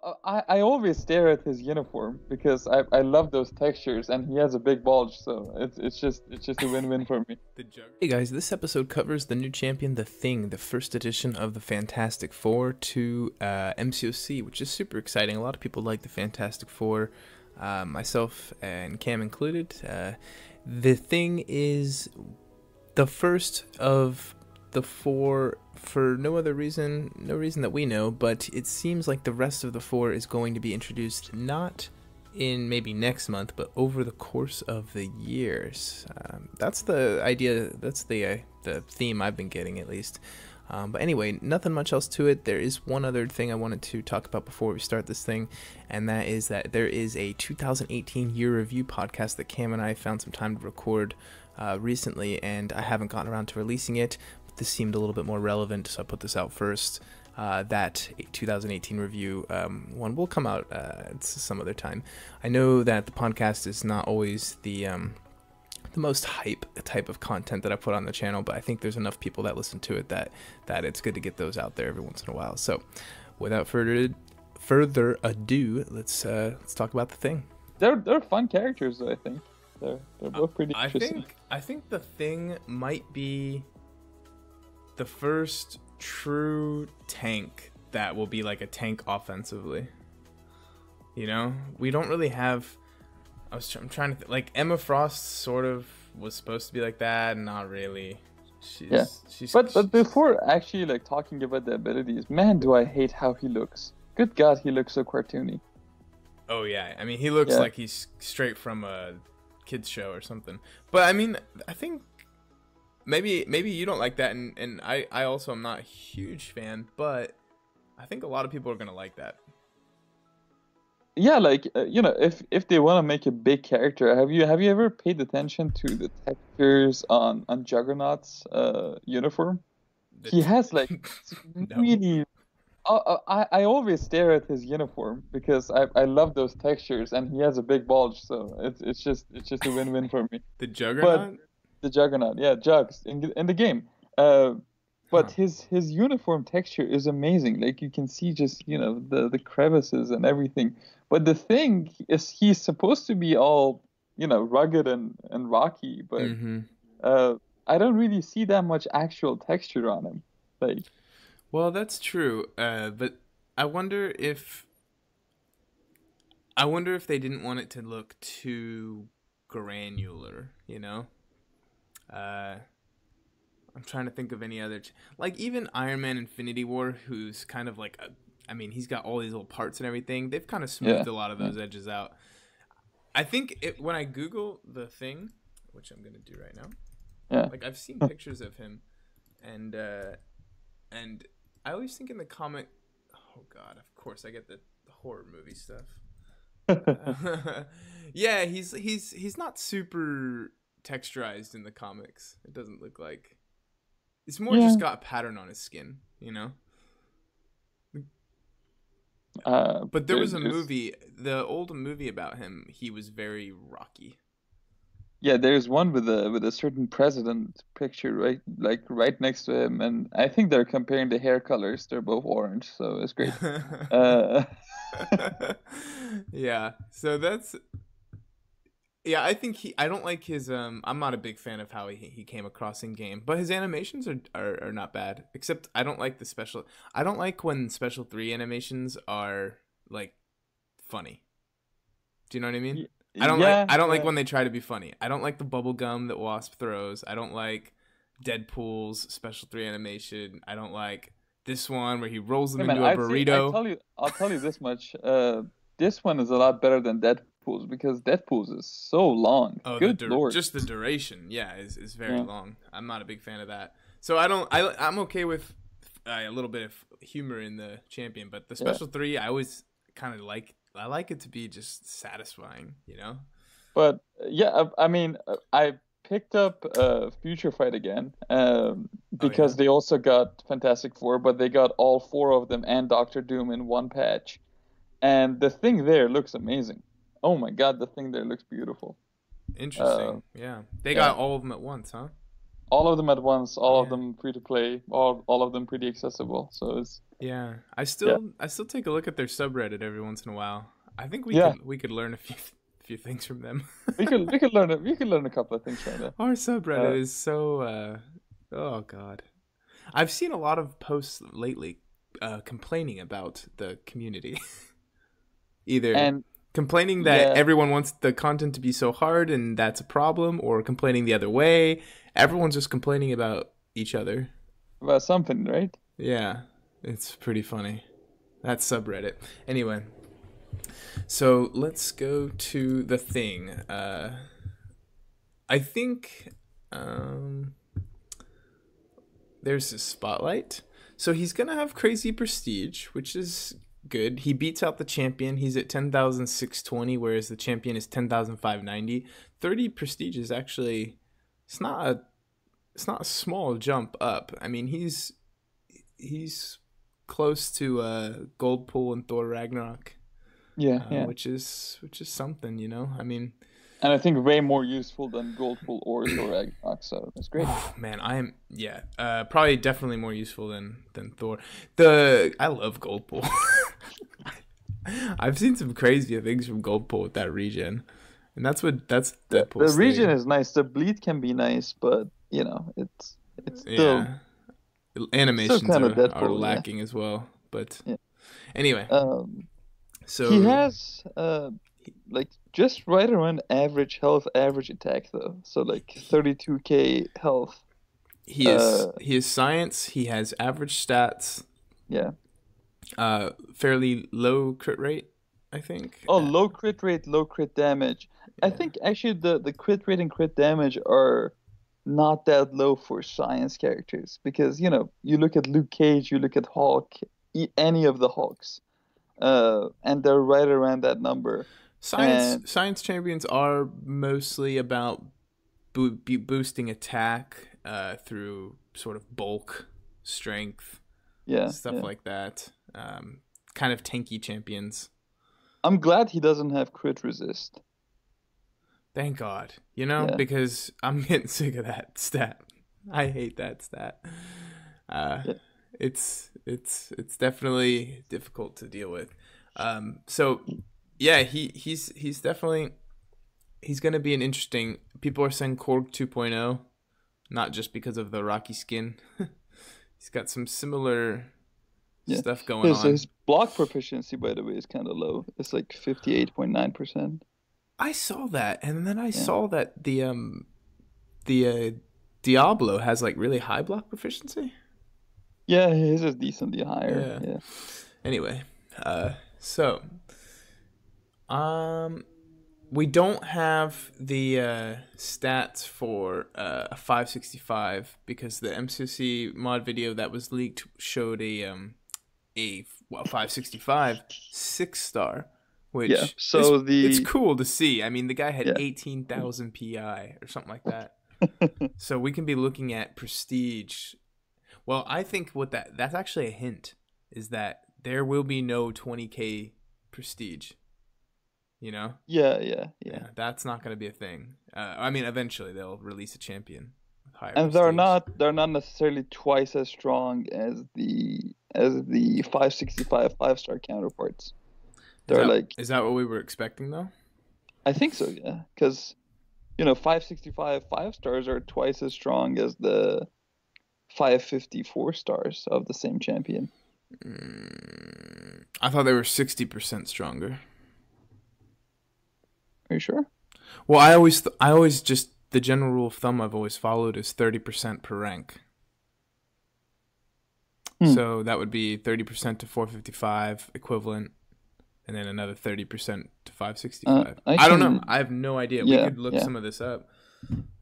I always stare at his uniform because I love those textures, and he has a big bulge, so it's just a win-win for me. The Juggernaut. Hey guys, this episode covers the new champion, The Thing, the first edition of the Fantastic Four to MCOC, which is super exciting. A lot of people like the Fantastic Four, myself and Cam included. The Thing is the first of the four for no reason that we know, but it seems like the rest of the four is going to be introduced not in maybe next month, but over the course of the years. That's the idea. That's the theme I've been getting, at least. But anyway, nothing much else to it. There is one other thing I wanted to talk about before we start this thing, and that is that there is a 2018 year review podcast that Cam and I found some time to record recently, and I haven't gotten around to releasing it. But this seemed a little bit more relevant, so I put this out first. That 2018 review one will come out some other time. I know that the podcast is not always the most hype type of content that I put on the channel, but I think there's enough people that listen to it that it's good to get those out there every once in a while. So, without further ado, let's talk about The Thing. They're fun characters, though, I think. They're both pretty interesting. I think The Thing might be the first true tank that will be like a tank offensively. You know, we don't really have. I'm trying to like Emma Frost sort of was supposed to be like that, not really. But before actually like talking about the abilities, man, do I hate how he looks. Good God, he looks so cartoony. Oh yeah, I mean he looks like he's straight from a kids show or something. But I mean, I think maybe you don't like that, and I also am not a huge fan, but I think a lot of people are gonna like that. Yeah, like if they want to make a big character, have you ever paid attention to the textures on Juggernaut's uniform? He has like No. really. I always stare at his uniform because I love those textures, and he has a big bulge, so it's just a win-win for me. The Juggernaut. The Juggernaut, yeah, Jugs in the game. But his uniform texture is amazing. Like you can see just the crevices and everything. But the thing is, he's supposed to be all rugged and rocky, but I don't really see that much actual texture on him. Like, well, that's true. But I wonder if they didn't want it to look too granular, you know. I'm trying to think of any other like even Iron Man Infinity War, who's kind of like he's got all these little parts and everything. They've kind of smoothed a lot of those edges out. I think when I Google The Thing, which I'm gonna do right now, like I've seen pictures of him, and I always think in the comic, oh god, of course I get the horror movie stuff. Yeah, he's not super texturized in the comics. It doesn't look like. It's more just got a pattern on his skin, you know. But there was a movie, the old movie about him. He was very rocky. Yeah, there's one with a certain president picture right next to him, and I think they're comparing the hair colors. They're both orange, so it's great. Yeah, so that's. Yeah, I think I don't like his I'm not a big fan of how he came across in game, but his animations are not bad. Except I don't like I don't like when Special 3 animations are like funny. Do you know what I mean? I don't like when they try to be funny. I don't like the bubble gum that Wasp throws. I don't like Deadpool's Special 3 animation. I don't like this one where he rolls them into a burrito. I'll tell you this much. This one is a lot better than Deadpool's because Deadpool's is so long. Oh, good lord! Just the duration, is very long. I'm not a big fan of that. So I'm okay with a little bit of humor in the champion, but the Special 3, I always kind of like. I like it to be just satisfying, you know. But yeah, I mean, I picked up Future Fight again because they also got Fantastic Four, but they got all four of them and Doctor Doom in one patch. And the Thing there looks amazing. Oh my god, the Thing there looks beautiful. Interesting. Yeah. They got all of them at once, huh? All of them at once, all of them free to play, all of them pretty accessible. So Yeah, Yeah, I still take a look at their subreddit every once in a while. I think yeah. we could learn a few things from them. We could learn a couple of things from them. Our subreddit Uh, is so oh god. I've seen a lot of posts lately complaining about the community. Either and complaining that yeah, everyone wants the content to be so hard and that's a problem, or complaining the other way. Everyone's just complaining about each other. about something, right? Yeah, it's pretty funny. That's subreddit. Anyway, so let's go to the thing. I think there's a spotlight. So he's gonna have crazy prestige, which is good. He beats out the champion. He's at 10,620, whereas the champion is 10,590. 30 prestige is actually it's not a small jump up. I mean, he's close to Gold Pool and Thor Ragnarok, Yeah, yeah. which is something, you know. I mean, And I think way more useful than Goldpool or Thor Ragnarok, so that's great. oh man, I am probably definitely more useful than Thor. I love Gold Pool. I've seen some crazy things from Gold Pool with that region, and that's The Deadpool's region thing. is nice. The bleed can be nice, but it's Yeah, still animations kind of are Deadpool, yeah. lacking as well. But Yeah. anyway, Um, he so has like just right around average health, average attack though. So like 32k health. he is science. He has average stats. Yeah. Fairly low crit rate, I think. Oh, low crit rate, low crit damage. I Yeah. think actually the crit rate and crit damage are not that low for science characters because you look at Luke Cage, you look at Hulk, any of the Hulks, and they're right around that number. And Science champions are mostly about boosting attack through sort of bulk, strength, yeah, stuff yeah. like that. Kind of tanky champions. I'm glad he doesn't have crit resist. Thank God, you know, Yeah, because I'm getting sick of that stat. I hate that stat. Uh, yeah, it's definitely difficult to deal with. So yeah, he's definitely he's gonna be an interesting. People are saying Korg 2.0, not just because of the rocky skin. He's got some similar yeah. stuff going His on. block proficiency, by the way, is kind of low. It's like 58.9%. I saw that, and then I Yeah, saw that the Diablo has like really high block proficiency. yeah. His is decently higher. Yeah. Yeah, Anyway, so um, we don't have the stats for a 565 because the MCC mod video that was leaked showed a 565 6-star, yeah. which is So it's the cool to see. I mean, the guy had yeah. 18,000 PI or something like that. So we can be looking at prestige. Well, I think that's actually a hint is that there will be no 20k prestige. You know? Yeah, yeah, yeah. Yeah, that's not going to be a thing. I mean, eventually they'll release a champion with higher And prestige. they're not necessarily twice as strong as the 565 5-star counterparts. They're like Is that what we were expecting though? I think so, yeah, because 565 5-stars are twice as strong as the 554 stars of the same champion. I thought they were 60% stronger. Are you sure? Well, I always just the general rule of thumb I've always followed is 30% per rank. Hmm. So that would be 30% to 455 equivalent, and then another 30% to 565. I don't know. I have no idea. We Yeah, could look yeah, some of this up.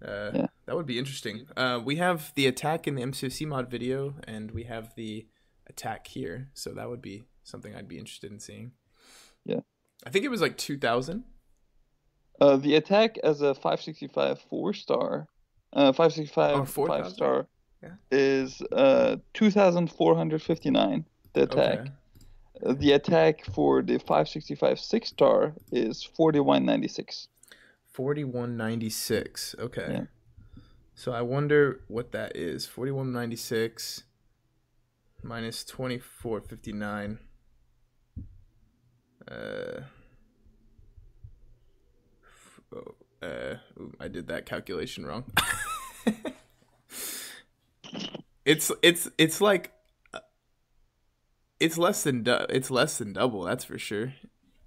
yeah. That would be interesting. We have the attack in the MCC mod video, and we have the attack here. So that would be something I'd be interested in seeing. Yeah. I think it was like 2,000. The attack as a 565 4-star, Or 565 4,000? 5-star Yeah. is 2,459. The Okay. attack. The attack for the 565 6-star is 4196. 4196. Okay. Yeah. So I wonder what that is. 4196. minus 2459. I did that calculation wrong. It's like it's less than double. That's for sure.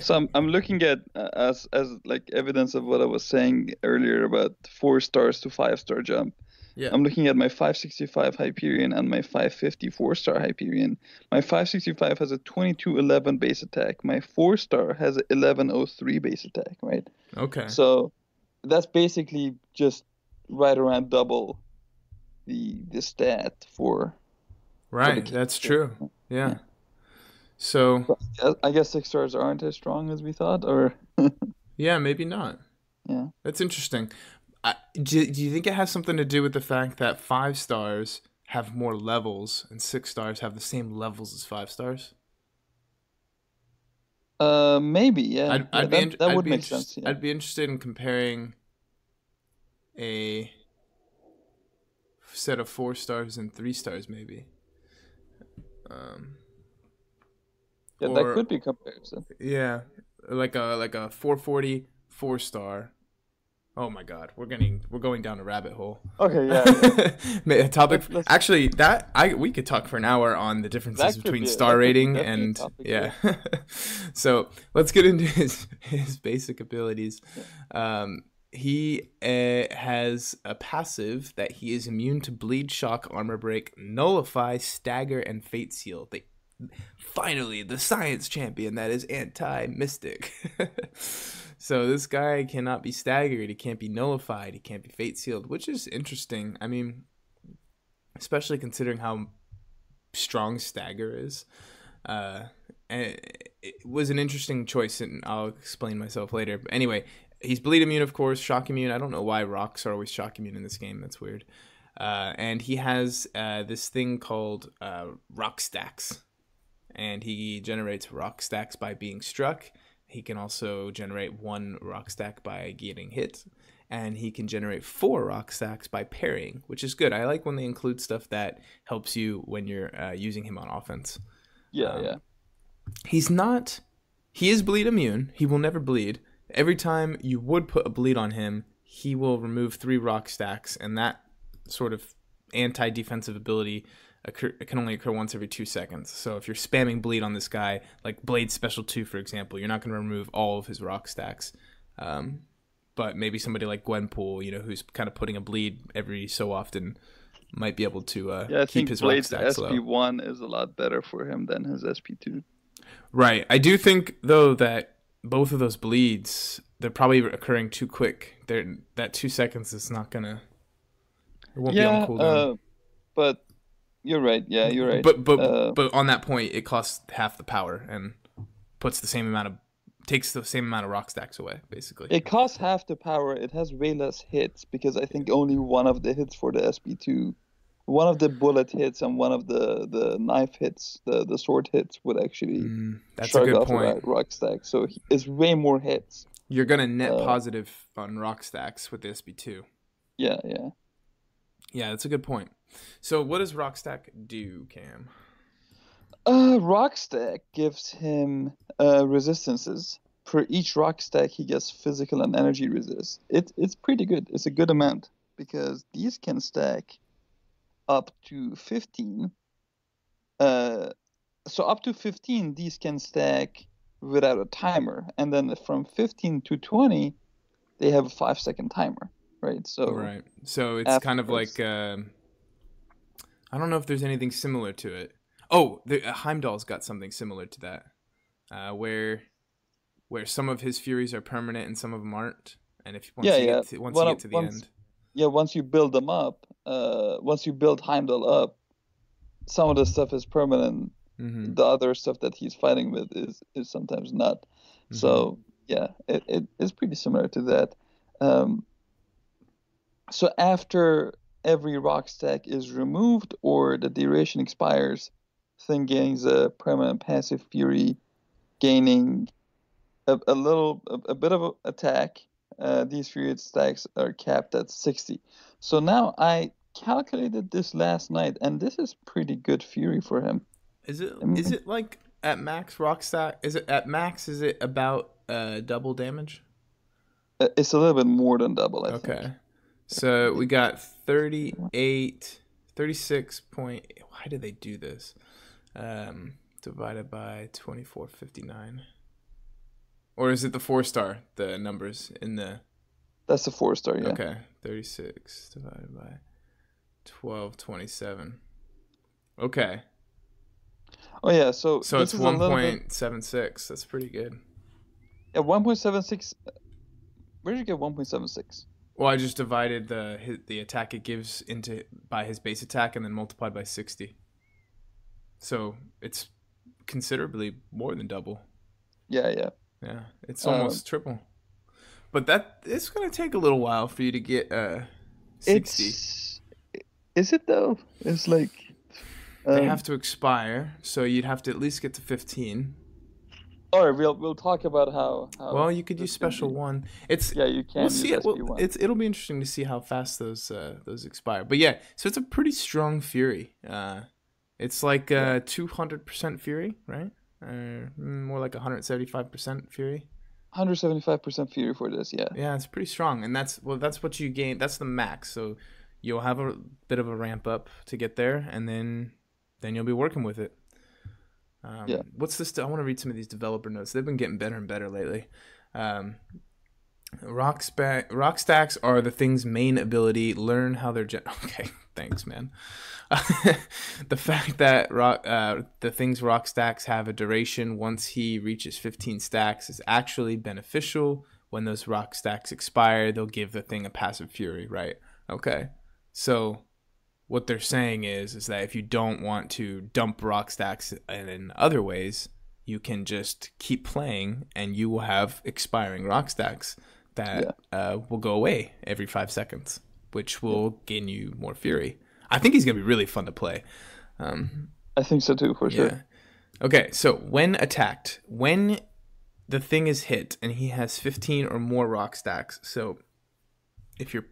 So I'm looking at as like evidence of what I was saying earlier about 4 stars to 5-star jump. Yeah. I'm looking at my 565 Hyperion and my 550 4-star Hyperion. My 565 has a 2211 base attack. My 4-star has a 1103 base attack, right? Okay. So that's basically just right around double the stat for Right, that's true. Yeah. So I guess 6 stars aren't as strong as we thought, or yeah, maybe not. yeah. That's interesting. Do you think it has something to do with the fact that 5 stars have more levels and 6 stars have the same levels as 5 stars? Maybe, yeah. That would make sense. Yeah. I'd be interested in comparing a set of 4 stars and 3 stars, maybe. Yeah, that could be comparison. Yeah, like a 440 4-star. Oh my God, we're going down a rabbit hole. Okay, yeah. A topic. Actually, we could talk for an hour on the differences between star rating and yeah. So let's get into his basic abilities. Yeah. He has a passive that he is immune to bleed, shock, armor break, nullify, stagger, and fate seal. Finally, the science champion that is anti-mystic. So this guy cannot be staggered, he can't be nullified, he can't be fate sealed, which is interesting. I mean, especially considering how strong stagger is. And it was an interesting choice, and I'll explain myself later. But anyway, he's bleed immune, of course, shock immune. I don't know why rocks are always shock immune in this game. That's weird. And he has this thing called rock stacks. And he generates rock stacks by being struck. He can also generate 1 rock stack by getting hit. And he can generate 4 rock stacks by parrying, which is good. I like when they include stuff that helps you when you're using him on offense. Yeah. He is bleed immune. He will never bleed. Every time you would put a bleed on him, he will remove 3 rock stacks. And that sort of anti-defensive ability it can only occur once every 2 seconds. So if you're spamming bleed on this guy, like Blade Special 2, for example, you're not going to remove all of his rock stacks. But maybe somebody like Gwenpool, who's kind of putting a bleed every so often, might be able to keep his rock stacks low. SP1 is a lot better for him than his SP2. Right. I do think, though, that both of those bleeds, they're probably occurring too quick. That 2 seconds is not going to... It won't be on cooldown. But... You're right. Yeah, you're right. But on that point, it costs half the power and takes the same amount of rock stacks away, basically. It costs half the power. It has way less hits because I think only one of the hits for the SP2, one of the bullet hits and one of the knife hits, the sword hits would actually shrug off a rock stack. So it's way more hits. You're gonna net positive on rock stacks with the SP2. Yeah. Yeah, that's a good point. So what does Rockstack do, Cam? Rockstack gives him resistances. Per each Rockstack, he gets physical and energy resist. It's pretty good. It's a good amount because these can stack up to 15. So up to 15, these can stack without a timer. And then from 15 to 20, they have a 5-second timer. Right. So it's kind of like I don't know if there's anything similar to it. Oh, Heimdall's got something similar to that, where some of his furies are permanent and some of them aren't. And if once you get to the end, once you build them up, once you build Heimdall up, some of the stuff is permanent. Mm-hmm. The other stuff that he's fighting with is sometimes not. Mm-hmm. So yeah, it is pretty similar to that. So after every rock stack is removed or the duration expires, Thing gains a permanent passive fury, gaining a bit of attack. These fury stacks are capped at 60. So now I calculated this last night, and this is pretty good fury for him. Is it I mean, is it like at max rock stack? Is it at max? Is it about double damage? it's a little bit more than double, I think. Okay. So we got 38, 36 point. Why did they do this? Divided by 2459. Or is it the 4-star? The numbers in the. That's a 4-star, yeah. Okay. 36 divided by 1227. Okay. Oh yeah, so So this it's is a little bit. 1.76. That's pretty good. Yeah, 1.76. Where did you get 1.76? Well, I just divided the attack it gives into by his base attack and then multiplied by 60. So it's considerably more than double. Yeah. Yeah, it's almost triple. But that it's gonna take a little while for you to get 60. Is it though? It's like They have to expire, so you'd have to at least get to 15. All right, we'll talk about how Well, you could this use can special be. one. It's Yeah, you can we'll use see it. SP1. It'll be interesting to see how fast those expire. But yeah, so it's a pretty strong Fury. It's like 200% Fury, right? More like 175% Fury. 175% fury for this, yeah. Yeah, it's pretty strong, and that's what you gain. That's the max. So you'll have a bit of a ramp up to get there, and then you'll be working with it. Yeah. What's this? I want to read some of these developer notes. They've been getting better and better lately. Rock stacks are the thing's main ability. Learn how they're okay. Thanks, man. The fact that the thing's rock stacks have a duration once he reaches 15 stacks is actually beneficial. When those rock stacks expire, they'll give the thing a passive fury, right? Okay. So what they're saying is that if you don't want to dump rock stacks in other ways, you can just keep playing and you will have expiring rock stacks that will go away every 5 seconds, which will gain you more fury. I think he's going to be really fun to play. I think so too, for sure. Okay, so when attacked, when the thing is hit and he has 15 or more rock stacks, so if you're,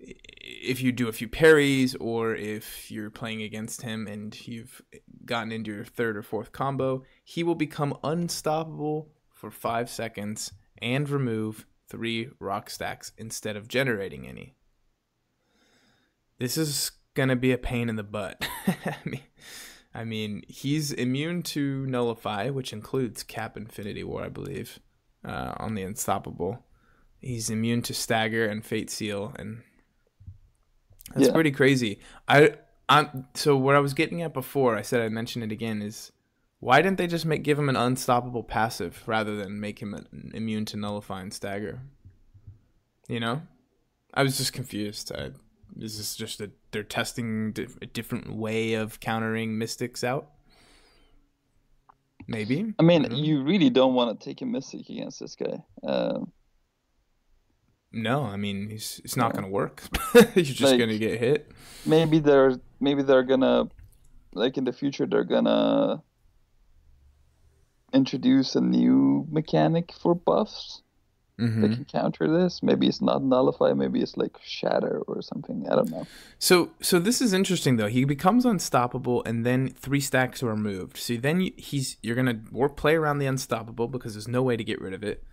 if you do a few parries or if you're playing against him and you've gotten into your third or fourth combo, he will become unstoppable for 5 seconds and remove 3 rock stacks instead of generating any. This is gonna be a pain in the butt. I mean, he's immune to Nullify, which includes Cap Infinity War, I believe, on the Unstoppable. He's immune to Stagger and Fate Seal, and that's pretty crazy. So what I was getting at before, I said I'd mention it again, is why didn't they just give him an unstoppable passive rather than make him immune to Nullify and Stagger? I was just confused. Is this just they're testing a different way of countering Mystics out? Maybe. I mean, you really don't want to take a Mystic against this guy. No, I mean it's not going to work. You're just going to get hit. Maybe they're gonna, like in the future, they're gonna introduce a new mechanic for buffs. They can counter this. Maybe it's not Nullify. Maybe it's like Shatter or something. I don't know. So this is interesting though. He becomes unstoppable, and then 3 stacks are removed. So then you're gonna play around the unstoppable because there's no way to get rid of it.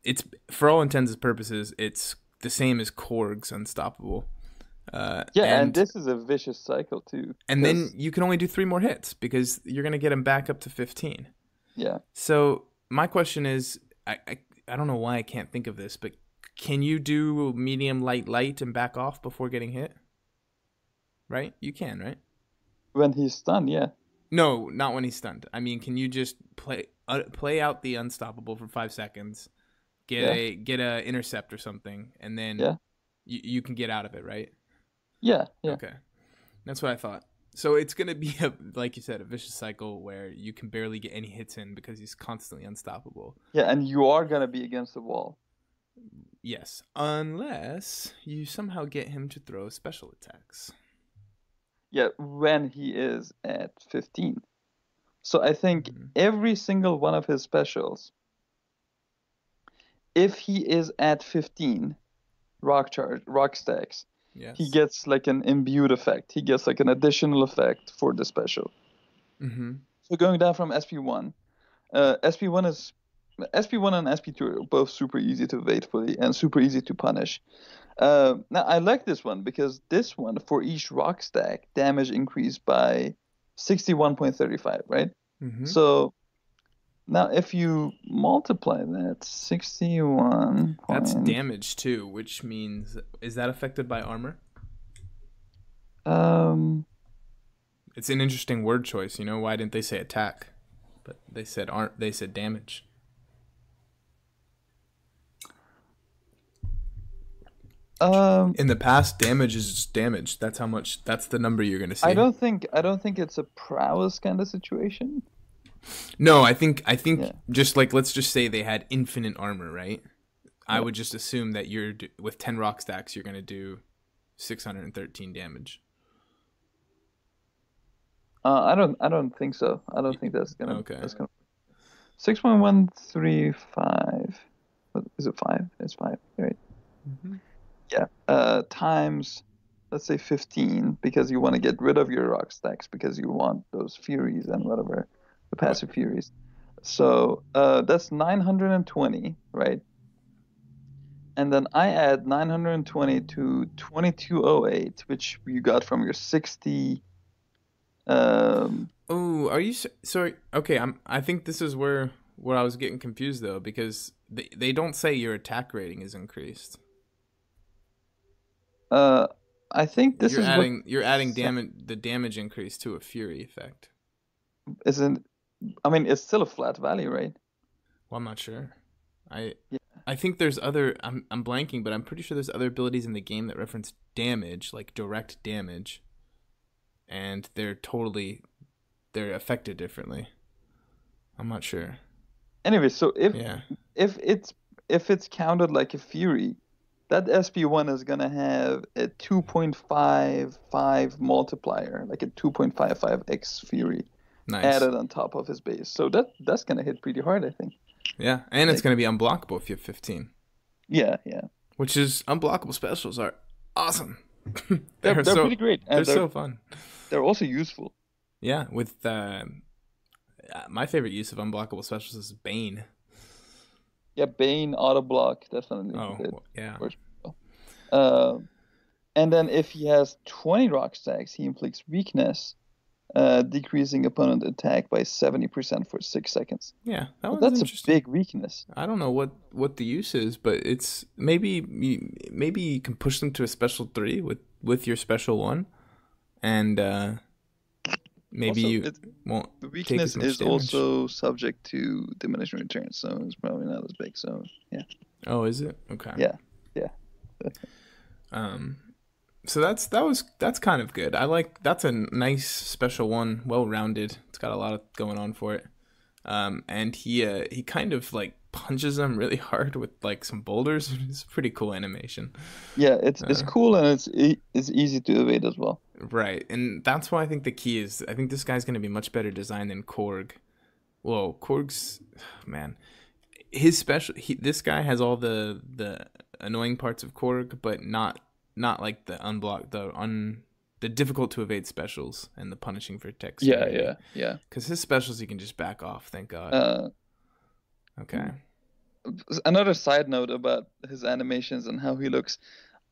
It's for all intents and purposes, it's the same as Korg's unstoppable. And this is a vicious cycle too. And then you can only do 3 more hits because you're gonna get him back up to 15. Yeah. So my question is, I don't know why I can't think of this, but can you do medium, light, and back off before getting hit? Right? You can, right? When he's stunned, yeah. No, not when he's stunned. I mean, can you just play out the unstoppable for 5 seconds, get a intercept or something, and then you can get out of it, right? Yeah. Okay, that's what I thought. So it's gonna be like you said, a vicious cycle where you can barely get any hits in because he's constantly unstoppable. Yeah, and you are gonna be against the wall. Yes, unless you somehow get him to throw special attacks. Yeah, when he is at 15. So I think every single one of his specials, if he is at 15 rock stacks, he Yes. gets like an imbued effect. He gets like an additional effect for the special. Mm-hmm. So going down from SP1, SP1 is SP1 and SP2 are both super easy to evade fully and super easy to punish. Now I like this one because this one for each rock stack damage increased by 61.35, right? Mm-hmm. So now if you multiply that 61 That's point damage too, which means is that affected by armor? um It's an interesting word choice. You know, why didn't they say attack? But they said aren't. They said damage. um In the past, damage is just damage. That's how much. That's the number you're gonna I see. don't think it's a prowess kind of situation. No, I think Yeah. just like let's just say they had infinite armor, right? I Yeah. would just assume that with 10 rock stacks, you're gonna do 613 damage. I don't think so. I don't think Okay. that's gonna 6.135. What is it 5? It's 5, right? Hmm. Yeah. Times let's say 15 because you want to get rid of your rock stacks because you want those furies and whatever, the What? passive furies. So that's 920, right? And then I add 920 to 2208, which you got from your 60. Um, Oh, are you sorry? Okay, I think this is where I was getting confused though because they don't say your attack rating is increased. uh, I think this is what You're adding the damage increase to a fury effect. isn't. I mean, it's still a flat value, right? Well, I'm not sure. I Yeah. I think there's other. I'm blanking, but I'm pretty sure there's other abilities in the game that reference damage, like direct damage, and they're affected differently. I'm not sure. Anyway, so Yeah. if it's if it's counted like a fury, that SP1 is gonna have a 2.55 multiplier, like a 2.55x fury Nice. added on top of his base. So that's gonna hit pretty hard, I think. Yeah, and it's Like, gonna be unblockable if you have 15, yeah, yeah. which is unblockable specials are awesome. They're they're they're so pretty great, they're and so fun. they're also useful. Yeah, with my favorite use of unblockable specials is Bane. Yeah, Bane auto block definitely Oh, good. yeah. Works well. Uh, and then if he has 20 rock stacks, he inflicts weakness, decreasing opponent attack by 70% for 6 seconds. Yeah, that Well, one's that's a interesting. big weakness. I don't know what the use is, but it's maybe you can push them to a special 3 with your special 1, and maybe Also, you won't the take weakness as much is damage. also subject to diminishing returns, so it's probably not as big. So yeah, Oh, is it? Okay. yeah, yeah. Um, so that's kind of good. I like that's a nice special one, well rounded. It's got a lot of going on for it. And he kind of like punches them really hard with like some boulders. It's a pretty cool animation. Yeah, it's Uh, cool and it's easy to evade as well. right, and that's why I think the key is I think this guy's gonna be much better designed than Korg. Whoa, Korg's man, his special. This guy has all the annoying parts of Korg, but not like the unblock the difficult to evade specials and the punishing for Yeah, dexterity. yeah, yeah. Because his specials he can just back off. Thank God. Uh, Okay. Another side note about his animations and how he looks.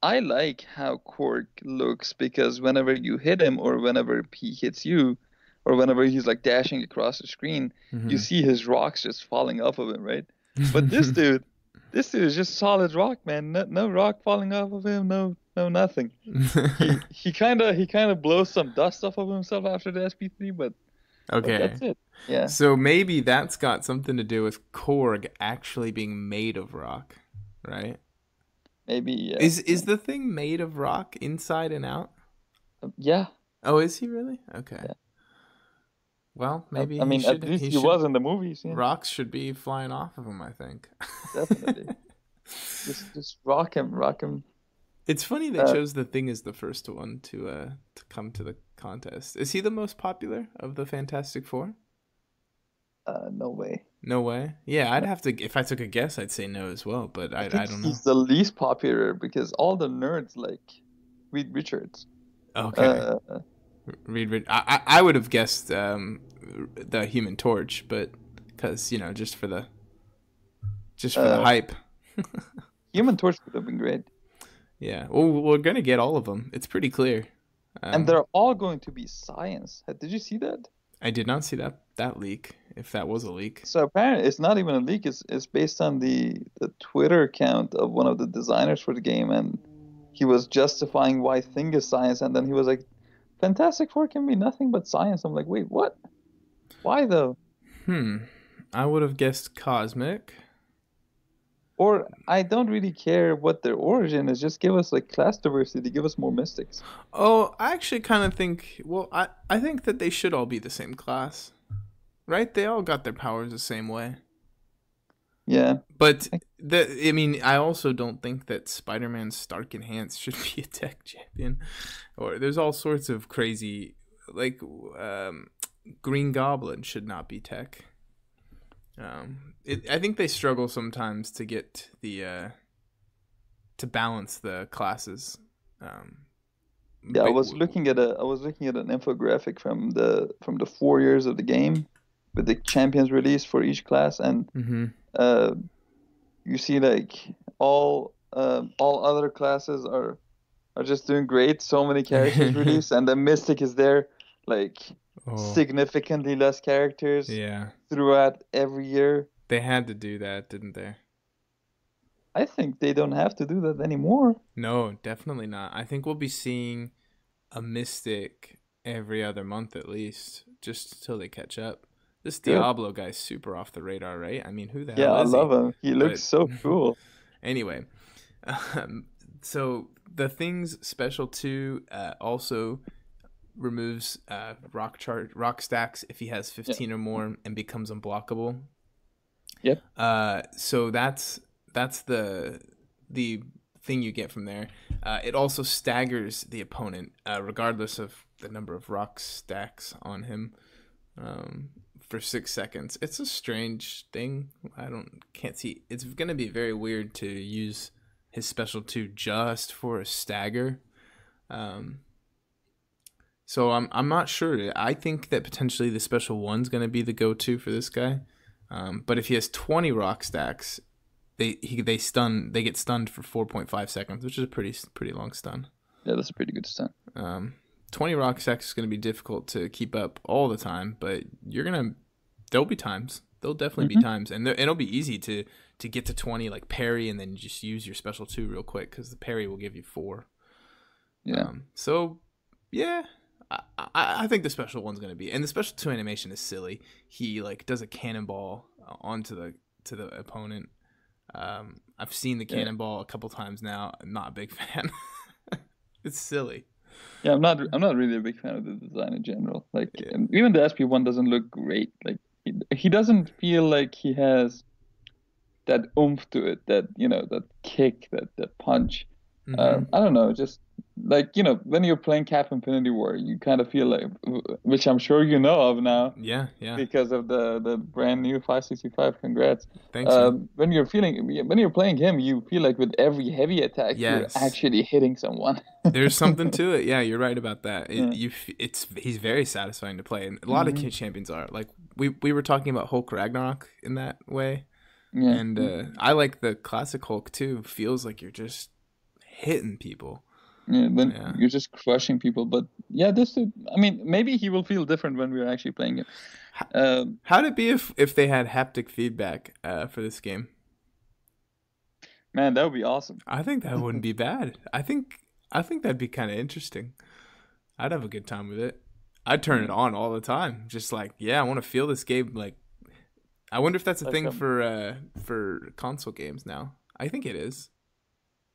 I like how Korg looks because whenever you hit him or whenever he hits you or whenever he's like dashing across the screen, you Mm-hmm. see his rocks just falling off of him, right? But this dude is just solid rock, man. No rock falling off of him, no nothing. He kind of blows some dust off of himself after the SP3, but Okay. that's it. Yeah, So maybe that's got something to do with Korg actually being made of rock, right? maybe yeah. Is the thing made of rock inside and out? Yeah. Oh, is he really? Okay. Yeah. Well, maybe I mean, at least he he should was in the movies, yeah. rocks should be flying off of him, I think. Definitely. Just rock him. It's funny they Uh, chose the thing as the first one to come to the contest. Is he the most popular of the Fantastic Four? no way. No way. Yeah, I'd have to. If I took a guess, I'd say no as well. But I I think don't know. he's the least popular because all the nerds like Reed Richards. Okay. Reed. I would have guessed the Human Torch, but because just for the hype. Human Torch would have been great. Yeah. Well, we're gonna get all of them. It's pretty clear. And they're all going to be science. Did you see that? I did not see that leak, if that was a leak. So apparently it's not even a leak. It's based on the Twitter account of one of the designers for the game, and he was justifying why Thing is science, and then he was like, Fantastic Four can be nothing but science. I'm like, wait, what? Why though? I would have guessed cosmic. Or I don't really care what their origin is. Just give us like class diversity. Give us more mystics. Oh, I actually kind of think. Well, I think that they should all be the same class, right? They all got their powers the same way. Yeah. But I also don't think that Spider-Man Stark Enhanced should be a tech champion. Or there's all sorts of crazy, like Green Goblin should not be tech. I think they struggle sometimes to get the to balance the classes. I was looking at an infographic from the 4 years of the game with the champions released for each class, and you see like all other classes are just doing great. So many characters released, and the Mystic is there like significantly less characters throughout every year. They had to do that, didn't they? I think they don't have to do that anymore. No, definitely not. I think we'll be seeing a Mystic every other month at least, just till they catch up. This Diablo guy's super off the radar, right? I mean, who the hell is he? I love him. He looks so cool. Anyway, so the Thing's Special 2 also removes rock stacks if he has 15 or more and becomes unblockable. Yep. So that's the thing you get from there. It also staggers the opponent, regardless of the number of rock stacks on him, for 6 seconds. It's a strange thing. Can't see. It's gonna be very weird to use his Special 2 just for a stagger. So I'm not sure. I think that potentially the Special 1's gonna be the go-to for this guy. But if he has 20 rock stacks, they get stunned for 4.5 seconds, which is a pretty long stun. Yeah, that's a pretty good stun. 20 rock stacks is going to be difficult to keep up all the time, but there'll be times. There'll definitely be times, and it'll be easy to get to 20, like parry, and then just use your Special 2 real quick, because the parry will give you 4. Yeah. I think the Special 1's going to be, and the Special 2 animation is silly. He like does a cannonball onto the opponent. I've seen the cannonball a couple times now. I'm not a big fan. It's silly. Yeah, I'm not really a big fan of the design in general. Like even the SP1 doesn't look great. Like he doesn't feel like he has that oomph to it, that that kick, that punch. I don't know, just like when you're playing Cap Infinity War, you kind of feel like, which I'm sure you know of now. Yeah. Because of the brand new 565. Congrats. Thanks. When you're playing him, you feel like with every heavy attack, you're actually hitting someone. There's something to it. Yeah, you're right about that. He's very satisfying to play, and a lot of champions are. Like we were talking about Hulk Ragnarok in that way, and I like the classic Hulk too. Feels like you're just hitting people. You're just crushing people. But maybe he will feel different when we're actually playing it. How'd it be if they had haptic feedback for this game? Man, that would be awesome. I think that wouldn't be bad. I think that'd be kind of interesting. I'd have a good time with it. I'd turn it on all the time. Just like, I want to feel this game. Like, I wonder if that's a thing for console games now. I think it is.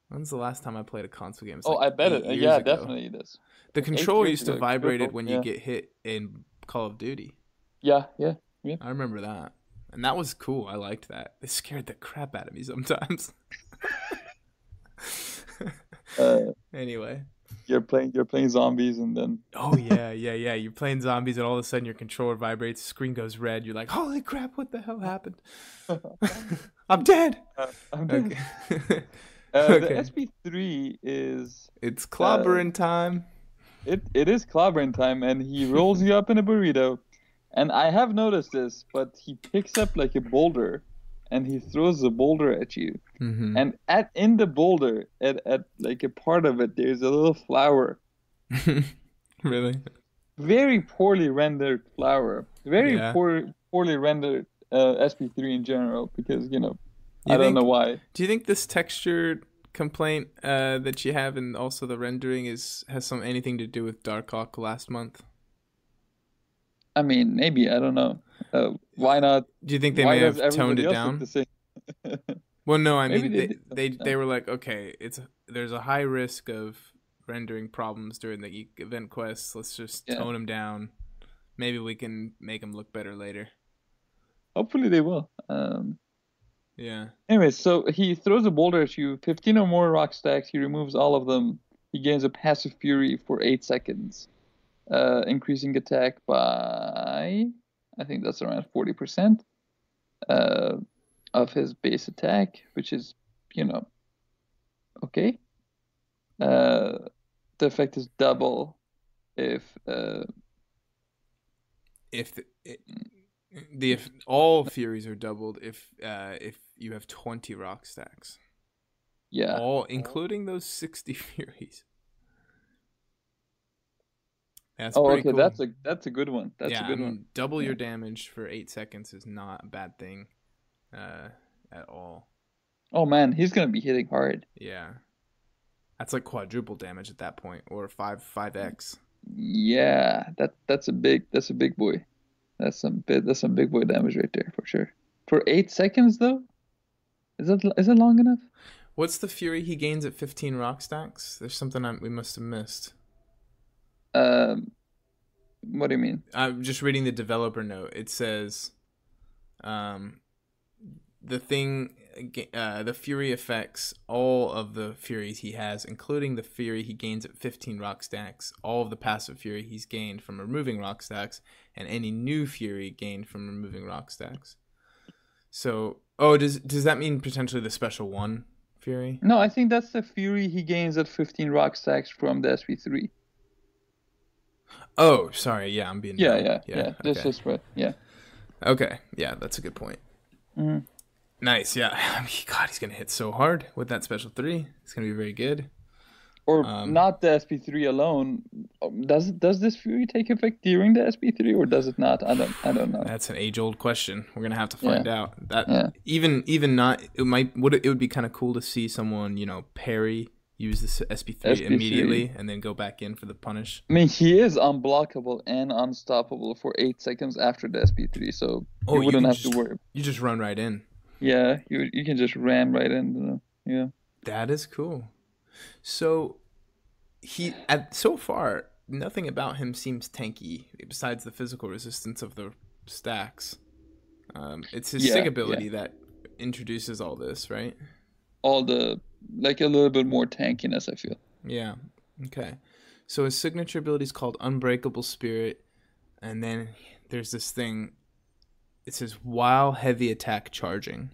When's the last time I played a console game? I bet it. Yeah, definitely it is. The controller used to vibrate it when you get hit in Call of Duty. Yeah. I remember that. And that was cool. I liked that. It scared the crap out of me sometimes. Anyway. You're playing zombies and then... Oh, yeah. You're playing zombies and all of a sudden your controller vibrates, screen goes red. You're like, holy crap, what the hell happened? I'm dead. I'm dead. Okay. The Okay. SP3 is It's uh, clobbering time. it is clobbering time, and he rolls you up in a burrito. And I have noticed this, but he picks up like a boulder, and he throws the boulder at you. Mm-hmm. And at in the boulder, at like a part of it, there's a little flower. Really? Very poorly rendered flower. Very Yeah. poorly rendered SP3 in general, because You I don't know think? why. Do you think this texture complaint that you have and also the rendering has some anything to do with Darkhawk last month? I mean, maybe, I don't know. Why not? Do you think they Why may does have toned everybody it else look down? the same? Well, no, I Maybe mean they did. they were like, okay, there's a high risk of rendering problems during the event quests. Let's just Yeah. tone them down. Maybe we can make them look better later. Hopefully they will. Yeah. Anyway, so he throws a boulder at you, 15 or more rock stacks. He removes all of them. He gains a passive fury for 8 seconds, increasing attack by, I think that's around 40% uh, of his base attack, which is, okay. Uh, the effect is double if If if all furies are doubled if you have 20 rock stacks, yeah. all including those 60 furies. That's Oh, pretty okay. cool. That's a good one. That's a Yeah, I good one. mean, double Yeah. your damage for 8 seconds is not a bad thing, at all. Oh man, he's gonna be hitting hard. Yeah, that's like quadruple damage at that point, or five x. Yeah, that's a big boy. That's some big boy damage right there for sure. For 8 seconds though, is it long enough? What's the fury he gains at 15 rock stacks? There's something we must have missed. Um, what do you mean? I'm just reading the developer note. It says, um, the thing, the fury affects all of the furies he has, including the fury he gains at 15 rock stacks, all of the passive fury he's gained from removing rock stacks, and any new fury gained from removing rock stacks. So, does that mean potentially the special one fury? No, I think that's the fury he gains at 15 rock stacks from the SP3. Oh, sorry. Yeah, I'm being dumb. Yeah. That's Okay. just right. Yeah. Okay. Yeah, that's a good point. Hmm. Nice. Yeah. I mean, God, he's gonna hit so hard with that special 3. It's gonna be very good. Or Um, not the SP3 alone. Does this fury take effect during the SP3 or does it not? I don't know. That's an age-old question. We're gonna have to Yeah. find out. That Yeah. even not it would be kind of cool to see someone parry, use this SP3 SP3. immediately, and then go back in for the punish. I mean, he is unblockable and unstoppable for 8 seconds after the SP3, so you You wouldn't can have to worry. you just run right in. Yeah, you can just ram right in. Yeah. That is cool. So so far nothing about him seems tanky besides the physical resistance of the stacks. It's his sig Yeah. ability that introduces all this, right? All the like a little bit more tankiness, I feel. Yeah. Okay. So his signature ability is called Unbreakable Spirit, and then there's this thing. It says while heavy attack charging,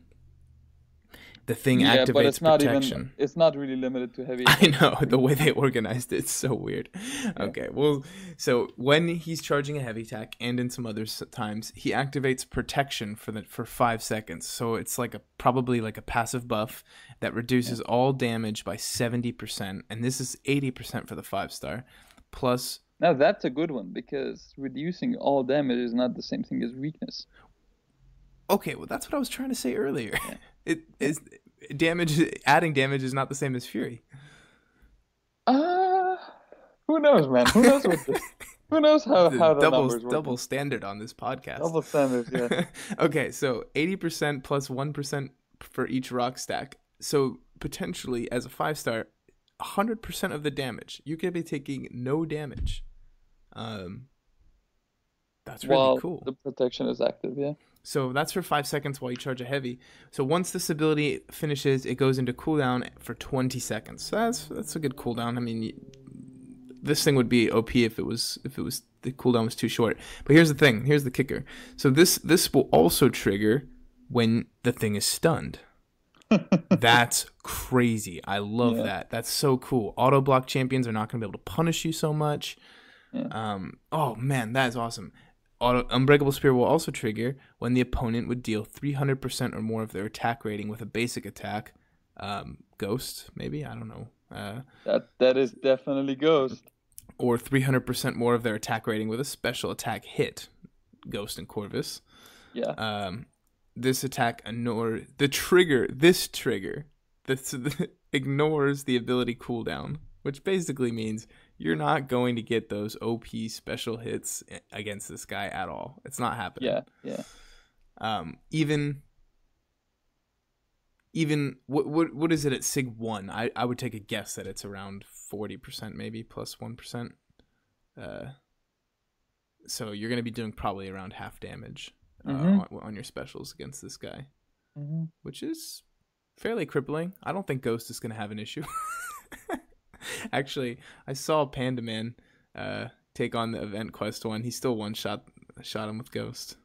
the thing Yeah, but activates protection. it's not really limited to heavy. I know the way they organized it's so weird. Okay, well, so when he's charging a heavy attack, and in some other times, he activates protection for 5 seconds. So it's probably like a passive buff that reduces all damage by 70%, and this is 80% for the 5-star. Plus, Now that's a good one because reducing all damage is not the same thing as weakness. okay, well that's what I was trying to say earlier. It is adding damage is not the same as fury. Uh, who knows, man? Who knows who knows how the numbers work? Double standard on this podcast. Double standards, yeah. Okay, so 80% plus 1% for each rock stack. So potentially, as a 5-star, 100% of the damage. You could be taking no damage. That's really While cool. the protection is active, yeah. So that's for 5 seconds while you charge a heavy. So once this ability finishes, it goes into cooldown for 20 seconds. So that's a good cooldown. I mean, this thing would be OP if it was the cooldown was too short. But here's the thing. Here's the kicker. So this will also trigger when the thing is stunned. That's crazy. I love Yeah, that. That's so cool. Auto block champions are not going to be able to punish you so much. yeah. Oh man, that is awesome. Unbreakable Spear will also trigger when the opponent would deal 300% or more of their attack rating with a basic attack. Ghost, maybe? I don't know. That is definitely Ghost. Or 300% more of their attack rating with a special attack hit. Ghost and Corvus. Yeah. This attack this trigger ignores the ability cooldown, which basically means you're not going to get those OP special hits against this guy at all. It's not happening. Yeah. Even what is it at Sig 1? I would take a guess that it's around 40%, maybe plus 1%. So you're going to be doing probably around half damage on your specials against this guy, which is fairly crippling. I don't think Ghost is going to have an issue. Actually, I saw Panda Man take on the Event Quest one. He still shot him with Ghost.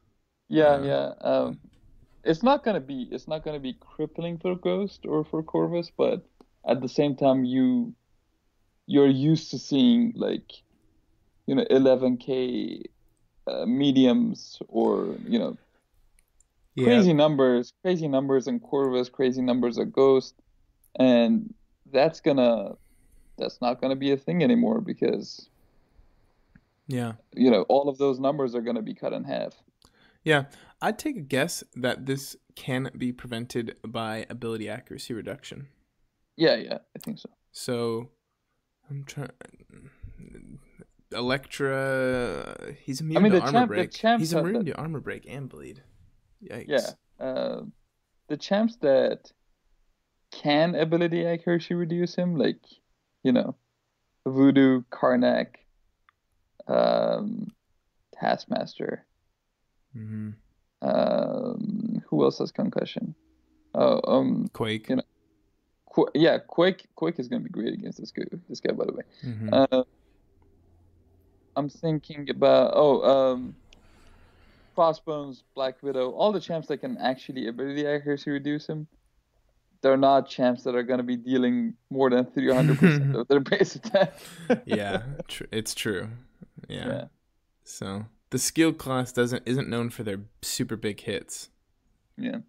Yeah. It's not gonna be crippling for Ghost or for Corvus, but at the same time, you're used to seeing, like, 11K mediums, or crazy numbers in Corvus, crazy numbers at Ghost, and that's not gonna be a thing anymore, because all of those numbers are gonna be cut in half. Yeah, I'd take a guess that this can be prevented by ability accuracy reduction. Yeah, I think so. So, I'm trying. Electra, he's immune to armor break. He's immune to armor break and bleed. Yikes. Yeah, the champs that can ability accuracy reduce him, like, Voodoo, Karnak, Taskmaster. Mm-hmm. Who else has concussion? Quake. Quake is gonna be great against this guy, by the way. Mm-hmm. I'm thinking about Crossbones, Black Widow, all the champs that can actually ability accuracy reduce him. They're not champs that are gonna be dealing more than 300% of their base attack. Yeah, it's true. Yeah. So the skill class isn't known for their super big hits. Yeah.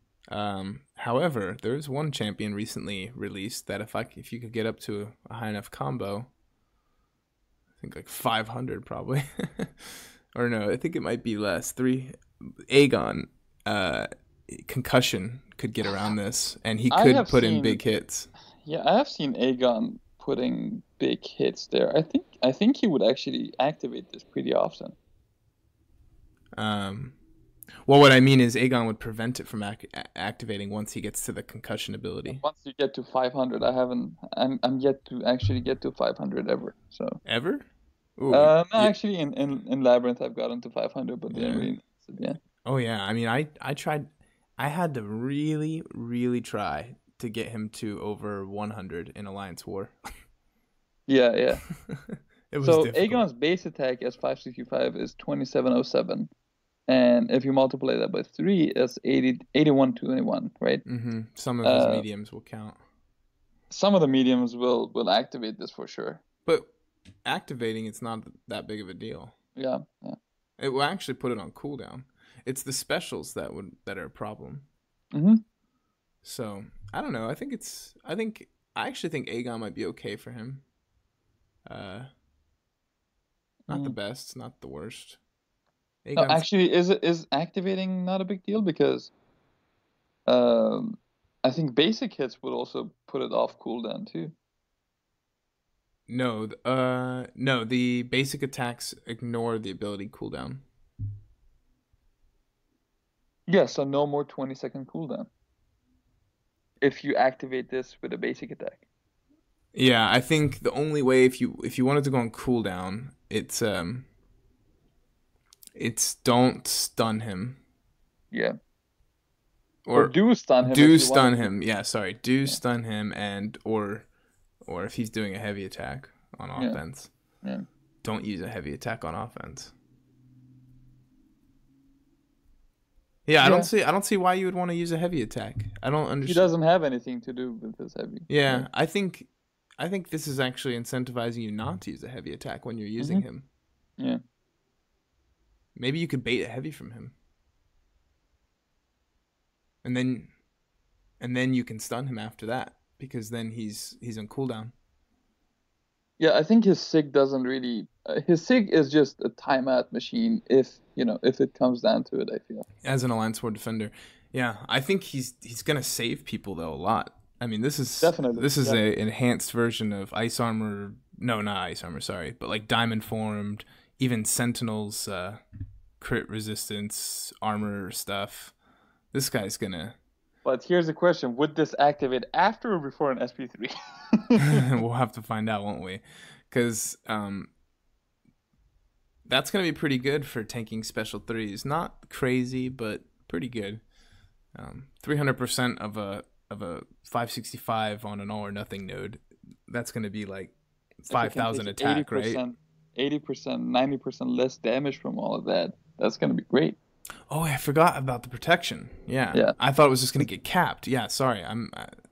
However, there's one champion recently released that if you could get up to a high enough combo, I think like 500 probably, or no, I think it might be less. Aegon, concussion could get around this, and he could put in big hits. Yeah, I have seen Aegon putting big hits there. I think he would actually activate this pretty often. Well, what I mean is Aegon would prevent it from activating once he gets to the concussion ability. Once you get to 500, I'm yet to actually get to 500 ever. So ever? Ooh, no, actually, in Labyrinth I've gotten to 500, but yeah. Oh yeah, I mean, I tried. I had to really, really try to get him to over 100 in Alliance War. Yeah. It was so difficult. Aegon's base attack as 565 is 2707, and if you multiply that by 3, it's 8121, right? Mm-hmm. Some of his mediums will count. Some of the mediums will activate this for sure. But activating, it's not that big of a deal. Yeah. It will actually put it on cooldown. It's the specials that are a problem. Mm-hmm. So I don't know. I actually think Aegon might be okay for him. Not the best, not the worst. No, actually, is activating not a big deal, because I think basic hits would also put it off cooldown too. No, the basic attacks ignore the ability cooldown. Yeah, so no more 20-second cooldown if you activate this with a basic attack. Yeah, I think the only way, if you wanted to go on cooldown, it's don't stun him. Yeah. Or do stun him. Do stun him. Yeah, sorry. Stun him, or if he's doing a heavy attack on offense. Yeah. Don't use a heavy attack on offense. Yeah, Yeah, I don't see why you would want to use a heavy attack. I don't he understand. doesn't have anything to do with his heavy. Yeah, Right. I think this is actually incentivizing you not to use a heavy attack when you're Mm-hmm. using him. Yeah. Maybe you could bait a heavy from him, and then you can stun him after that because then he's on cooldown. Yeah, I think his sig doesn't really. His sig is just a timeout machine. If it comes down to it, I feel. As an Alliance War defender. Yeah, I think he's gonna save people though a lot. I mean, Definitely. this is Yeah. a enhanced version of Ice Armor. No, not Ice Armor. Sorry, but like Diamond Formed, even Sentinels, crit resistance, armor stuff. This guy's gonna. But here's the question: would this activate after or before an SP3? We'll have to find out, won't we? Because that's gonna be pretty good for tanking special threes. Not crazy, but pretty good. 300% of a 565 on an all or nothing node. That's gonna be like If it can 5,000 take attack, right? 80%, 90% less damage from all of that, that's gonna be great. Oh, I forgot about the protection. Yeah, Yeah. I thought it was just gonna get capped. Yeah, sorry.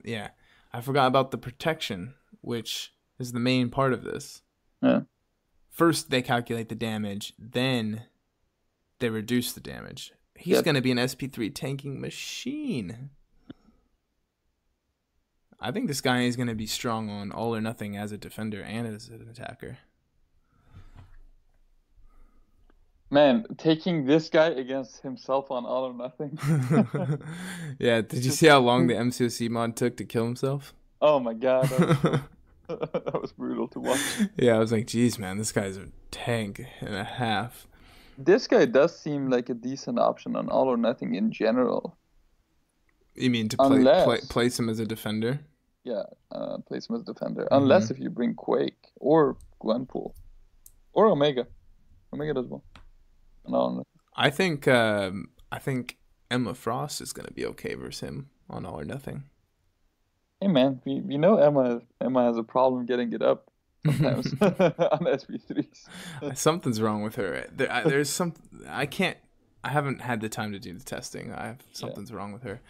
Yeah, I forgot about the protection, which is the main part of this. Yeah. First, they calculate the damage, then they reduce the damage. He's Yep. gonna be an SP3 tanking machine. I think this guy is gonna be strong on all or nothing as a defender and as an attacker. Man, taking this guy against himself on all or nothing. Yeah, did you see how long the MCOC mod took to kill himself? Oh my god, that was brutal to watch. Yeah, I was like, geez, man, this guy's a tank and a half. This guy does seem like a decent option on all or nothing in general. You mean to Unless- place him as a defender? Yeah, place him as defender. Mm-hmm. Unless if you bring Quake or Gwenpool or Omega. Omega does well. On all or nothing. I think Emma Frost is gonna be okay versus him on all or nothing. Hey man, we know Emma has a problem getting it up sometimes on SP3s. Something's wrong with her. There's some. I haven't had the time to do the testing. Something's wrong with her.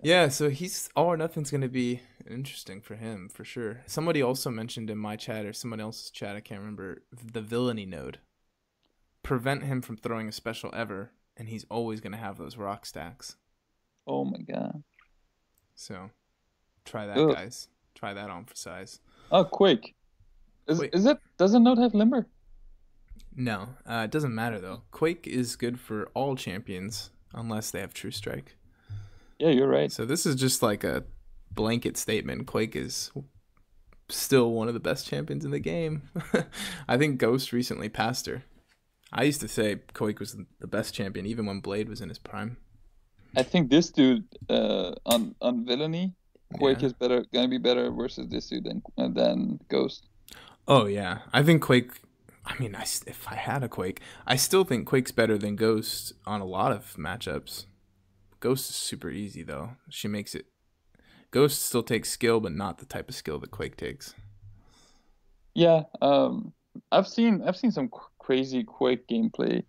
Yeah, so he's all or nothing's gonna be interesting for him for sure. Somebody also mentioned in my chat or someone else's chat, I can't remember, the villainy node. Prevent him from throwing a special ever, and he's always gonna have those rock stacks. Oh my god. So try that, Ugh. guys. Try that on for size. Oh, Quake. Quake. Does it not have Limber? No, it doesn't matter though. Quake is good for all champions unless they have True Strike. Yeah, you're right. So this is just like a blanket statement. Quake is still one of the best champions in the game. I think Ghost recently passed her. I used to say Quake was the best champion even when Blade was in his prime. I think this dude on Villainy, Quake Yeah. is gonna be better versus this dude than Ghost. Oh yeah, I think Quake. I mean, if I had a Quake, I still think Quake's better than Ghost on a lot of matchups. Ghost is super easy though. She makes it. Ghost still takes skill, but not the type of skill that Quake takes. Yeah, I've seen some crazy Quake gameplay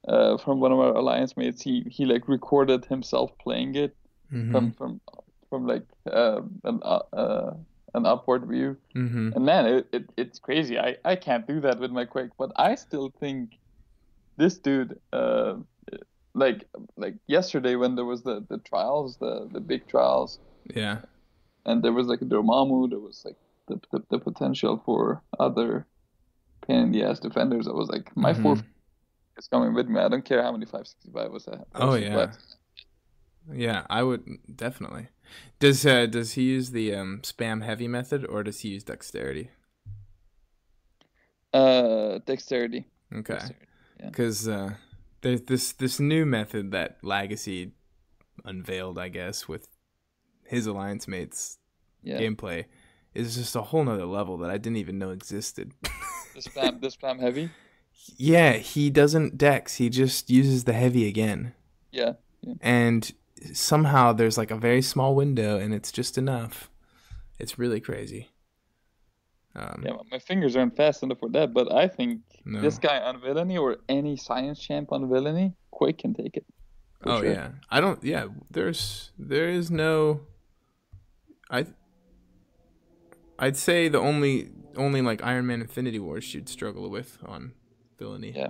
from one of our alliance mates. He like recorded himself playing it Mm-hmm. from like an upward view. Mm-hmm. And man, it's crazy. I can't do that with my Quake, but I still think this dude, like yesterday when there was the trials, the big trials, Yeah. and there was like a Dormammu, there was like the potential for other pain in the ass defenders. I was like, my Mhm. fourth is coming with me. I don't care how many 565 was that. Oh yeah. Yeah, I would definitely. Does he use the spam heavy method or does he use dexterity? Dexterity. Okay. Dexterity, yeah. Because there's this new method that Legacy unveiled, I guess, with his alliance mates Yeah. gameplay is just a whole nother level that I didn't even know existed. The spam heavy. Yeah, he doesn't dex. He just uses the heavy again. Yeah. And somehow there's like a very small window and it's just enough. It's really crazy. Yeah, my fingers aren't fast enough for that, but I think No. this guy on Villainy or any science champ on Villainy, Quake can take it. for Oh sure. yeah. I don't. Yeah. There is no. I I'd say the only like Iron Man Infinity War she'd struggle with on villainy. Yeah.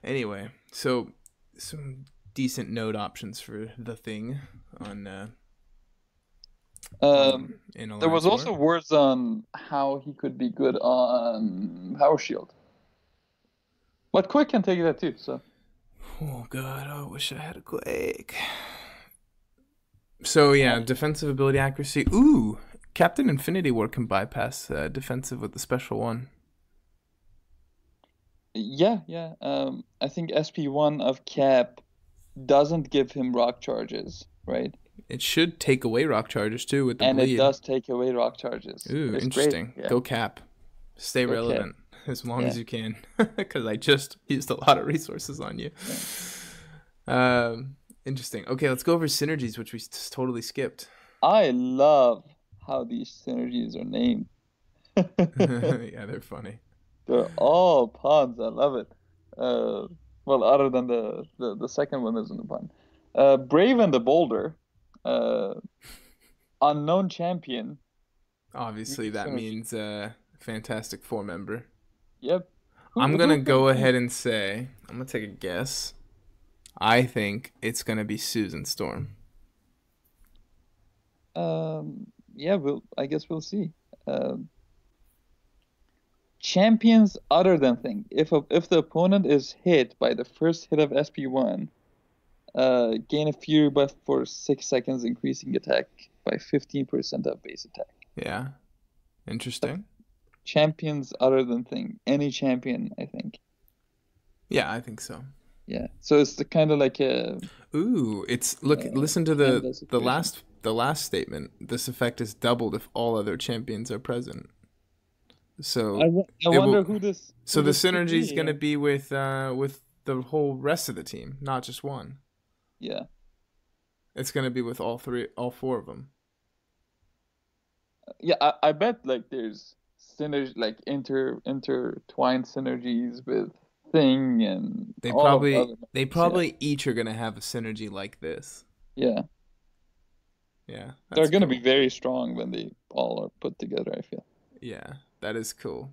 Anyway, so some decent node options for the Thing on Um, in there was Alliance also War. words on how he could be good on Power Shield, but Quick can take that too. So Oh god, I wish I had a Quake. So uh, yeah, defensive ability accuracy. Ooh, Captain Infinity War can bypass defensive with the special one. yeah, yeah. I think SP1 of Cap doesn't give him rock charges, right? It should take away rock charges too with the And it bleed. does take away rock charges. Ooh, It's great. interesting. Yeah. Go Cap. Stay Go Cap. relevant as long Yeah. as you can, because I just used a lot of resources on you. Yeah. Interesting. Okay, let's go over synergies, which we totally skipped. I love how these synergies are named. Yeah, they're funny. They're all puns. I love it. Uh, well, other than the second one isn't a pun. Brave and the Boulder, uh, unknown champion. Obviously, Unique that synergy. means Fantastic Four member. Yep. I'm Who gonna could go it be? ahead and say I'm gonna take a guess. I think it's gonna be Susan Storm. Yeah, I guess we'll see. Um, champions other than Thing. If the opponent is hit by the first hit of SP1, gain a Fury buff for 6 seconds, increasing attack by 15% of base attack. Yeah, interesting. Champions other than Thing. Any champion, I think. Yeah, I think so. Yeah. So it's the kind of like a Ooh, it's look. Listen to Canada the situation. last statement. This effect is doubled if all other champions are present. So I it wonder will. who So the could synergy is be. gonna be with the whole rest of the team, not just one. Yeah. It's gonna be with all four of them. Yeah, I bet like there's synergy like intertwined synergies with Thing and all of the other They members. Yeah. probably each are gonna have a synergy like this. Yeah. Yeah, They're that's gonna be cool. very strong when they all are put together, I feel. Yeah, that is cool.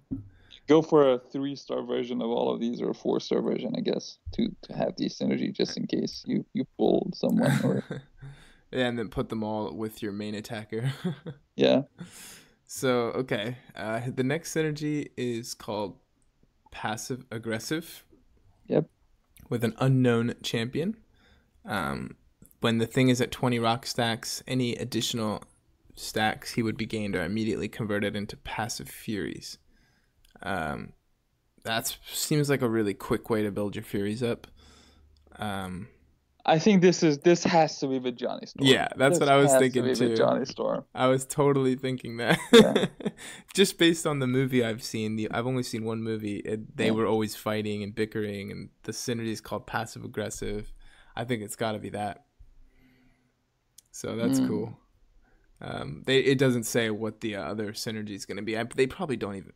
Go for a 3-star version of all of these or a 4-star version, I guess, to have these synergy just in case you pulled someone or Yeah, and then put them all with your main attacker. yeah. So, okay. The next synergy is called passive aggressive Yep. with an unknown champion. Um, when the Thing is at 20 rock stacks, any additional stacks he would be gained are immediately converted into passive furies. Um, that seems like a really quick way to build your furies up. Um, I think this has to be with Johnny Storm. yeah, that's what This I was has to thinking be with too. Johnny Storm. I was totally thinking that. Yeah. Just based on the movie I've seen, I've only seen one movie. They Yeah. were always fighting and bickering, and the synergy is called passive aggressive. I think it's got to be that. So that's Mm. cool. It doesn't say what the other synergy is going to be. They probably don't even.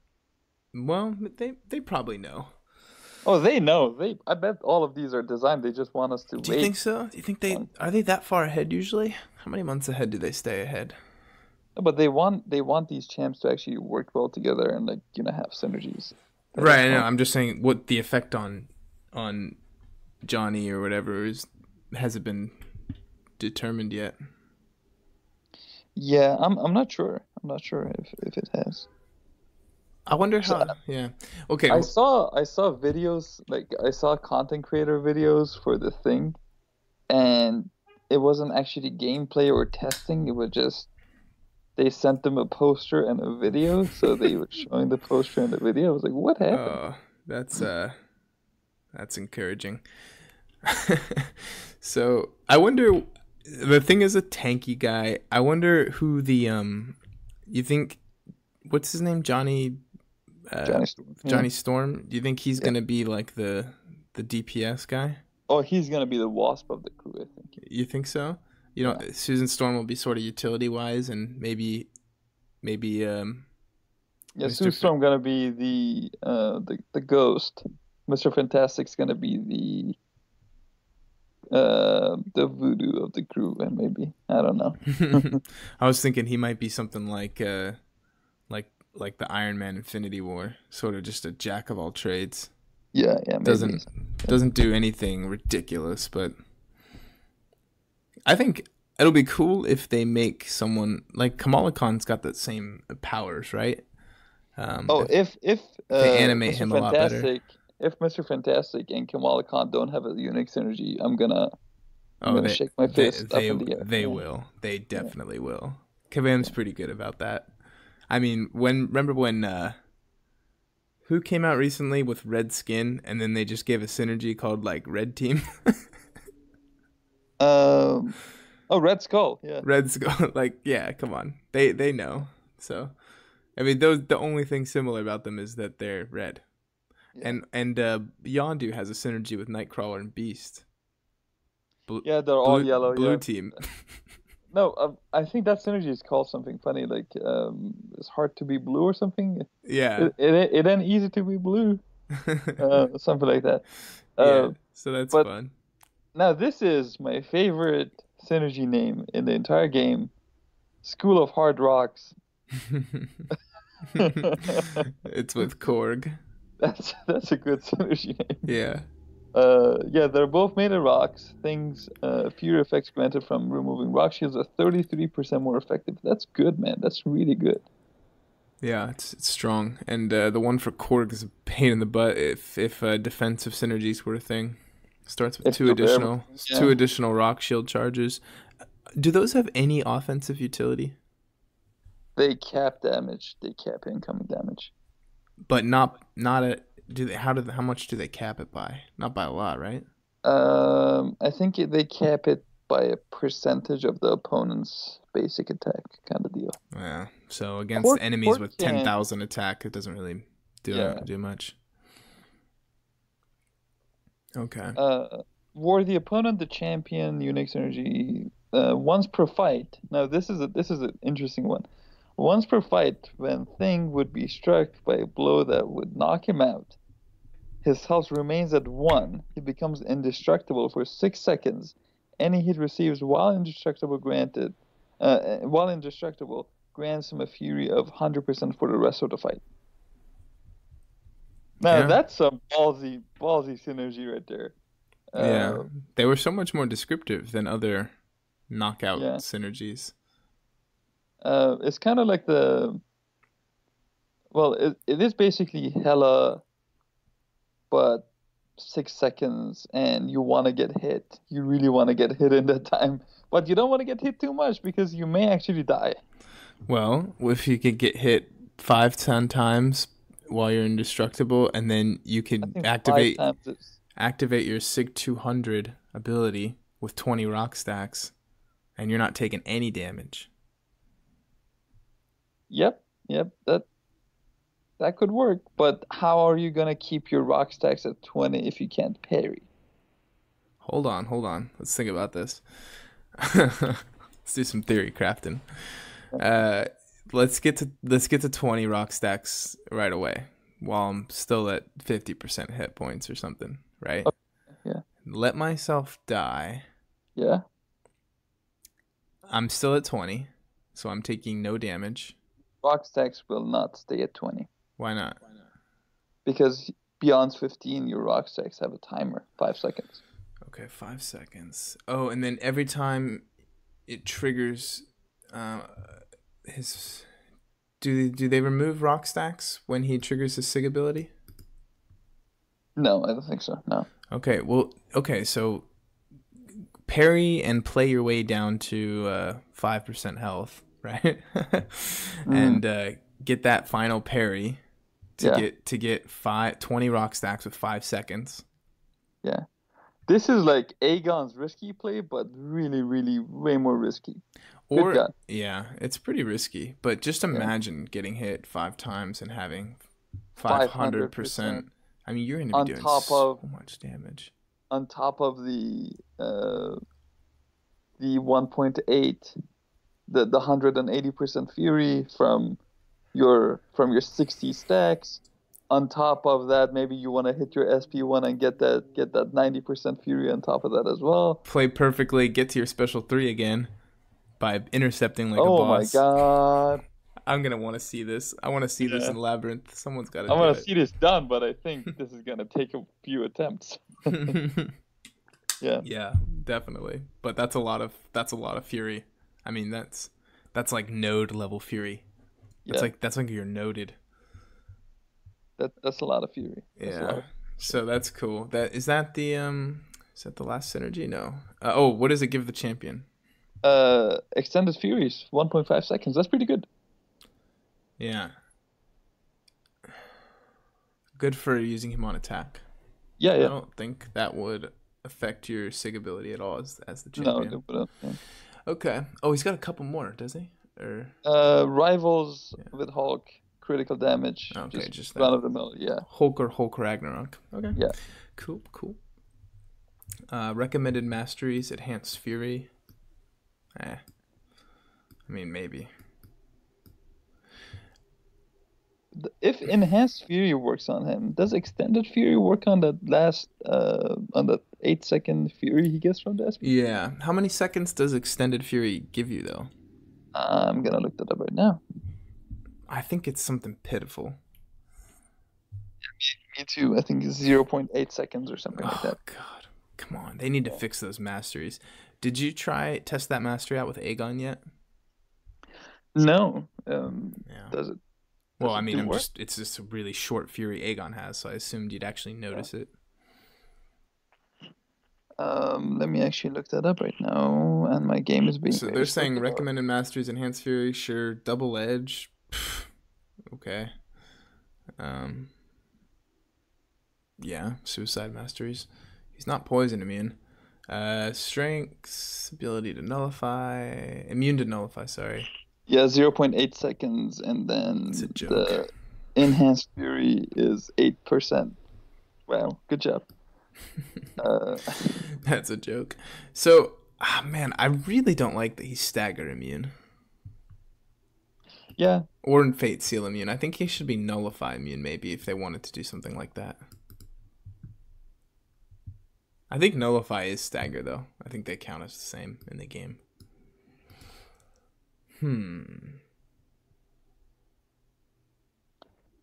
Well, they probably know. Oh, they know. I bet all of these are designed. They just want us to Do you wait. think so? Do you think on- are they that far ahead usually? How many months ahead do they stay ahead? But they want these champs to actually work well together and like have synergies. That are Right, I know. strong. I'm just saying what the effect on Johnny or whatever hasn't been determined yet. Yeah, I'm not sure. I'm not sure if it has. I wonder So how. Yeah. Okay. I saw videos like I saw content creator videos for the Thing, and it wasn't actually gameplay or testing. It was just they sent them a poster and a video, so they were showing the poster and the video. I was like, what happened? Oh, that's encouraging. So I wonder. The Thing is a tanky guy. I wonder who the You think what's his name? Uh, Johnny Storm. Yeah. Johnny Storm. Do you think he's Yeah. gonna be like the DPS guy? Oh, he's gonna be the Wasp of the crew, I think. You think so? You know, Yeah. Susan Storm will be sort of utility wise, and maybe Yeah, Mr. Sue Storm gonna be the ghost. Mr. Fantastic's gonna be the voodoo of the crew, and maybe I don't know. I was thinking he might be something like the Iron Man Infinity War, sort of just a jack of all trades. Yeah, yeah, maybe. Doesn't do anything ridiculous, but I think it'll be cool if they make someone like Kamala Khan's got the same powers, right? Oh, if they animate Mr. him a lot better. Fantastic, if Mr. Fantastic and Kamala Khan don't have a unique synergy, I'm gonna shake my fist up in the air. They Yeah. will. They definitely will. Kavam's pretty good about that. I mean, remember when who came out recently with red skin and then they just gave a synergy called like Red Team? Oh, Red Skull. Yeah. Red Skull. Like, yeah, come on. They know. So, I mean, the only thing similar about them is that they're red. Yeah. And Yondu has a synergy with Nightcrawler and Beast. Yeah, they're all yellow. Blue Yeah. Team. No, I think that synergy is called something funny, like it's hard to be blue or something. Yeah. It ain't easy to be blue, something like that. Yeah. So that's fun. Now this is my favorite synergy name in the entire game, School of Hard Rocks. It's with Korg. That's a good synergy name. Yeah. Yeah, they're both made of rocks. Fewer effects granted from removing rock shields are 33% more effective. That's good, man. That's really good. Yeah, it's strong. And the one for Korg is a pain in the butt if defensive synergies were a thing. Starts with two additional rock shield charges. Do those have any offensive utility? They cap damage. They cap incoming damage. But not a how much do they cap it by? Not by a lot, right? I think they cap it by a percentage of the opponent's basic attack, kind of deal. Yeah. So against enemies with 10,000 attack, it doesn't really do much. Okay. Were the opponent the champion, unique synergy once per fight. Now this is an interesting one. Once per fight, when Thing would be struck by a blow that would knock him out, his health remains at 1. He becomes indestructible for 6 seconds. Any hit receives while indestructible grants him a fury of 100% for the rest of the fight. Now that's some ballsy synergy right there. Yeah, they were so much more descriptive than other knockout synergies. It's kind of like it is basically Hela, but 6 seconds, and you want to get hit. You really want to get hit in that time, but you don't want to get hit too much because you may actually die. Well, if you could get hit 5-10 times while you're indestructible, and then you could activate your Sig 200 ability with 20 rock stacks, and you're not taking any damage. Yep, that could work. But how are you gonna keep your rock stacks at 20 if you can't parry? Hold on. Let's think about this. Let's do some theory crafting. Let's get to 20 rock stacks right away while I'm still at 50% hit points or something, right? Okay. Yeah. Let myself die. Yeah. I'm still at 20, so I'm taking no damage. Rock stacks will not stay at 20. Why not? Because beyond 15, your rock stacks have a timer, 5 seconds. Okay, 5 seconds. Oh, and then every time it triggers, do they remove rock stacks when he triggers his Sig ability? No, I don't think so. No. Okay, so parry and play your way down to 5% health, right? And get that final parry to get 20 rock stacks with 5 seconds. Yeah. This is like Aegon's risky play, but really, really way more risky. Yeah, it's pretty risky. But just imagine getting hit 5 times and having 500%. I mean, you're going to be doing so much damage. On top of the 1.8, the 180% fury from your 60 stacks. on top of that, maybe you want to hit your SP1 and get that 90% Fury on top of that as well. Play perfectly, get to your special 3 again by intercepting like a Oh my boss. God. I'm gonna want to see this. I want to see this Yeah. in Labyrinth. Someone's got to I do want to see this done, but I think this is gonna take a few attempts. it. Yeah. Yeah, definitely. But that's a lot of Fury. I mean, that's like node level Fury. Yeah. That's like you're noded. That's a lot of Fury. That's a lot Yeah. of So that's cool. Is that the last synergy? No. Oh, what does it give the champion? Extended Furies, 1.5 seconds. That's pretty good. Yeah. Good for using him on attack. Yeah, I yeah. don't think that would affect your Sig ability at all as the No, champion. yeah. Okay. Oh, he's got a couple more, does he? Or Rivals yeah. with Hulk, critical damage. Okay, just run that. of the mill. Yeah. Hulk Ragnarok. Okay. Yeah. Cool. Recommended masteries: Enhanced Fury. I mean, maybe. If Enhanced Fury works on him, does Extended Fury work on that last on that 8-second Fury he gets from the SP? Yeah. How many seconds does Extended Fury give you, though? I'm gonna look that up right now. I think it's something pitiful. Me too. I think it's 0.8 seconds or something like that. God. Come on. They need to fix those masteries. Did you test that mastery out with Aegon yet? No. Yeah. Does it? Well, Does I it mean, do work? it's just a really short Fury Aegon has, so I assumed you'd actually notice it. Let me actually look that up right now, and my game is being So very they're slow. saying recommended masteries: Enhanced Fury, sure. Double Edge, okay. Yeah, Suicide Masteries. He's not poison immune. Strengths, ability to nullify, immune to nullify. Sorry. Yeah, 0.8 seconds, and then It's a joke. the Enhanced Fury is 8%. Wow, good job. That's a joke. So, man, I really don't like that he's stagger immune. Yeah, Or in Fate Seal immune. I think he should be nullify immune, maybe, if they wanted to do something like that. I think nullify is stagger, though. I think they count as the same in the game.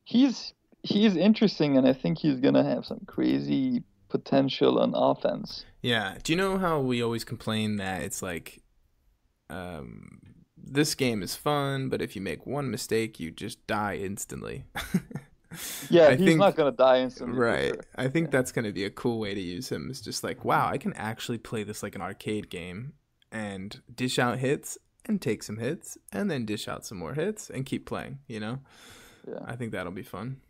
he's interesting, and I think he's gonna have some crazy potential on offense. Yeah. Do you know how we always complain that it's like, this game is fun, but if you make one mistake, you just die instantly. Yeah, he's not gonna die instantly. Right. For sure. I think that's going to be a cool way to use him. It's just like, wow, I can actually play this like an arcade game and dish out hits and take some hits and then dish out some more hits and keep playing, you know? Yeah. I think that'll be fun.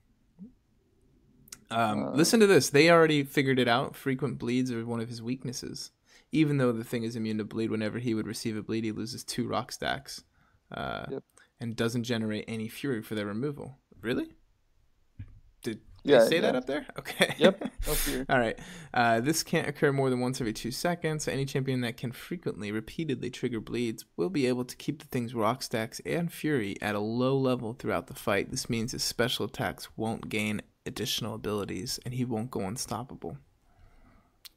Listen to this. They already figured it out. Frequent bleeds are one of his weaknesses. Even though the thing is immune to bleed, whenever he would receive a bleed, he loses 2 rock stacks and doesn't generate any fury for their removal. Really? Did they say that up there? Okay. Yep. Up here. All right. This can't occur more than once every 2 seconds. Any champion that can repeatedly trigger bleeds will be able to keep the thing's rock stacks and fury at a low level throughout the fight. This means his special attacks won't gain additional abilities, and he won't go unstoppable.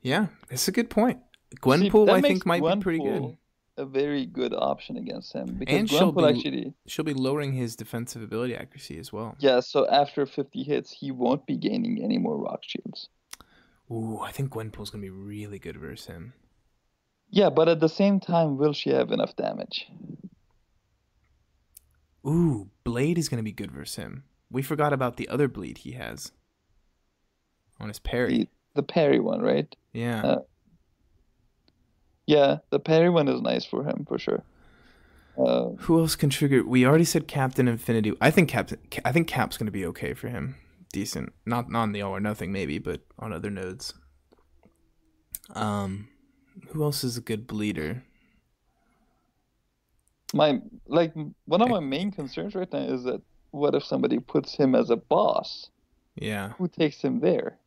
Yeah, it's a good point. Gwenpool, I think, might be pretty good. A very good option against him, because And she'll be lowering his defensive ability accuracy as well. Yeah, so after 50 hits, he won't be gaining any more rock shields. Ooh, I think Gwenpool's gonna be really good versus him. Yeah, but at the same time, will she have enough damage? Ooh, Blade is gonna be good versus him. We forgot about the other bleed he has on his parry. The parry one, right? Yeah. Yeah, the parry one is nice for him for sure. Who else can trigger? We already said Captain Infinity. I think Cap's gonna be okay for him. Decent. Not on the All or Nothing maybe, but on other nodes. Who else is a good bleeder? One of my main concerns right now is that what if somebody puts him as a boss? Yeah. Who takes him there?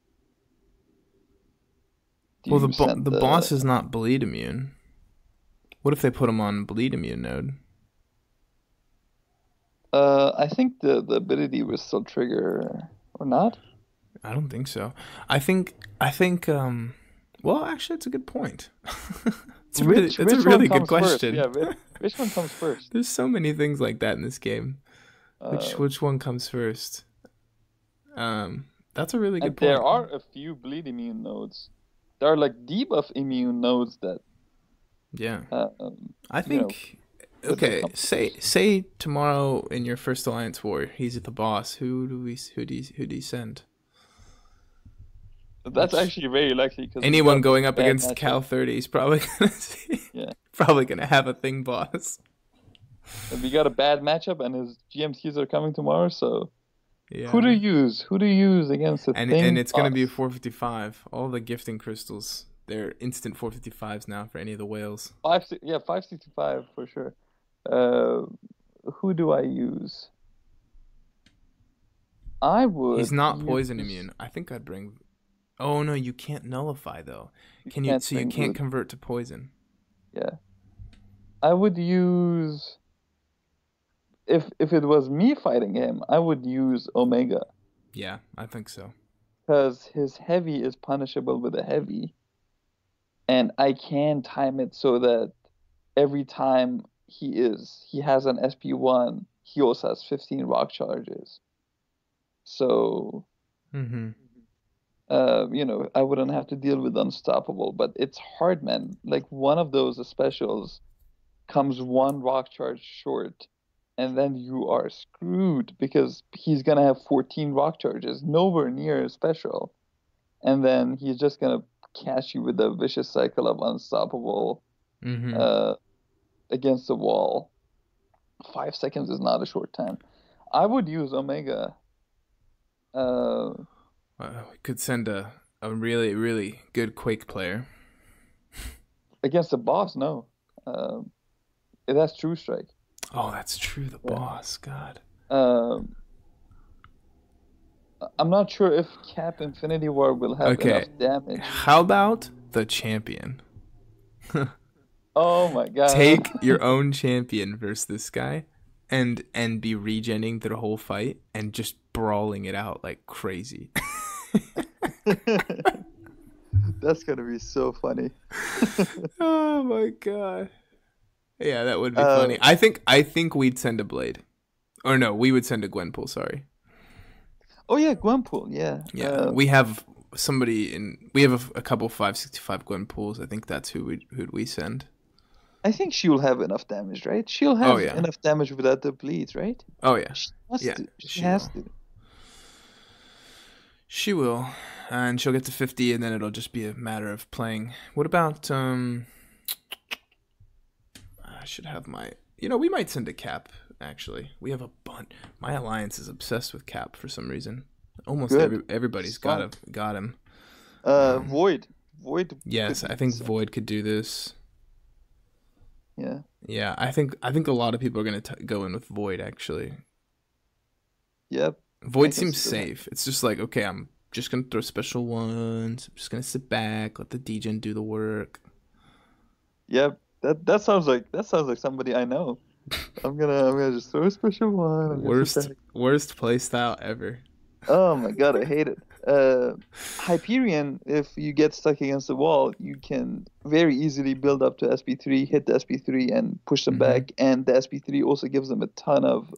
Well, the boss is not bleed immune. What if they put him on bleed immune node? I think the ability will still trigger. or not? I don't think so. I think well, actually it's a good point. That's a Which one really good comes first? question. Yeah, which one comes first? There's so many things like that in this game. Uh, Which one comes first? That's a really good and there point. are a few bleed immune nodes. There are like debuff immune nodes that Yeah. um, I you know think that okay, come first. say tomorrow in your first alliance war, he's at the boss. Who do you send? That's Which actually very likely because it's anyone gonna be going a up bad against matchup. Cal 30 is probably gonna see, Yeah, probably gonna have a thing boss. and we got a bad matchup, and his GMTs are coming tomorrow. So who to Yeah. use? Who to use against a And thing it's gonna be a boss? 455. All the gifting crystals, they're instant 455s now for any of the whales. Yeah, 565 for sure. Uh, who do I use? I He's would not poison use. immune. I think I'd bring. Oh no, you can't nullify though. You Can you? can't So you bring can't Wood. convert to poison. Yeah, I would use. If it was me fighting him, I would use Omega Yeah, I think so. because his heavy is punishable with a heavy, and I can time it so that every time he has an SP1, he also has 15 rock charges. So, Mm-hmm. I wouldn't have to deal with Unstoppable, but it's hard, man. Like one of those specials comes one rock charge short, and then you are screwed because he's gonna have 14 rock charges, nowhere near a special, and then he's just gonna catch you with a vicious cycle of Unstoppable Mm-hmm. uh, against the wall. 5 seconds is not a short time. I would use Omega. Uh, We could send a really really good Quake player. Against the boss, no. Uh, that's True Strike. Oh, that's true. The Yeah. boss. God. Um, I'm not sure if Cap Infinity War will have enough Okay. damage. How about the champion? Oh my God. Take your own champion versus this guy, and be regenning through the whole fight and just brawling it out like crazy. That's gonna be so funny. Oh my god. Yeah, that would be Uh, funny. I think we'd send a Blade. Or no, we would send a Gwenpool, sorry. oh yeah, Gwenpool, yeah. Yeah, we have we have a couple 565 Gwenpools. I think that's who'd we send. I think she'll have enough damage, right? She'll Oh have yeah. enough damage without the bleed, right? Oh yeah. She has Yeah, to. She she has will. to. She will. And she'll get to 50 and then it'll just be a matter of playing. What about I should have my we might send a Cap actually. We have a bunch. My alliance is obsessed with Cap for some reason. Almost Good. everybody's It's fun. got him. Um, Void. Void yes, could be I think decent. Void could do this. Yeah. Yeah, I think a lot of people are gonna go in with Void actually. Yep. I Void can seems see that. safe. It's just like okay, I'm just gonna throw special ones. I'm just gonna sit back, let the degen do the work. Yep. That sounds like somebody I know. I'm gonna just throw a special one. I'm gonna sit back. Worst play style ever. Oh my God, I hate it. Hyperion, if you get stuck against the wall, you can very easily build up to SP3, hit the SP3, and push them Mm-hmm. back. And the SP3 also gives them a ton of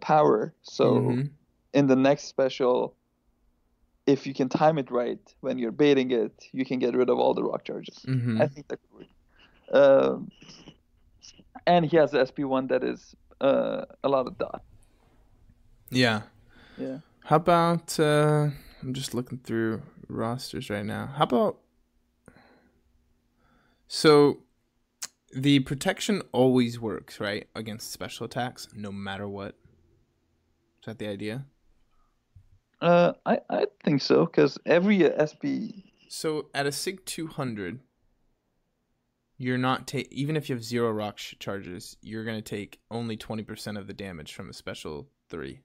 power. So Mm-hmm. in the next special, if you can time it right when you're baiting it, you can get rid of all the rock charges. Mm-hmm. I think that could work. Um, and he has the SP1 that is a lot of dot. Yeah. Yeah. How about I'm just looking through rosters right now. How about so the protection always works, right? Against special attacks, no matter what. Is that the idea? I think so because every SP. So at a Sig 200, you're not even if you have zero rock charges, you're gonna take only 20% of the damage from a special 3.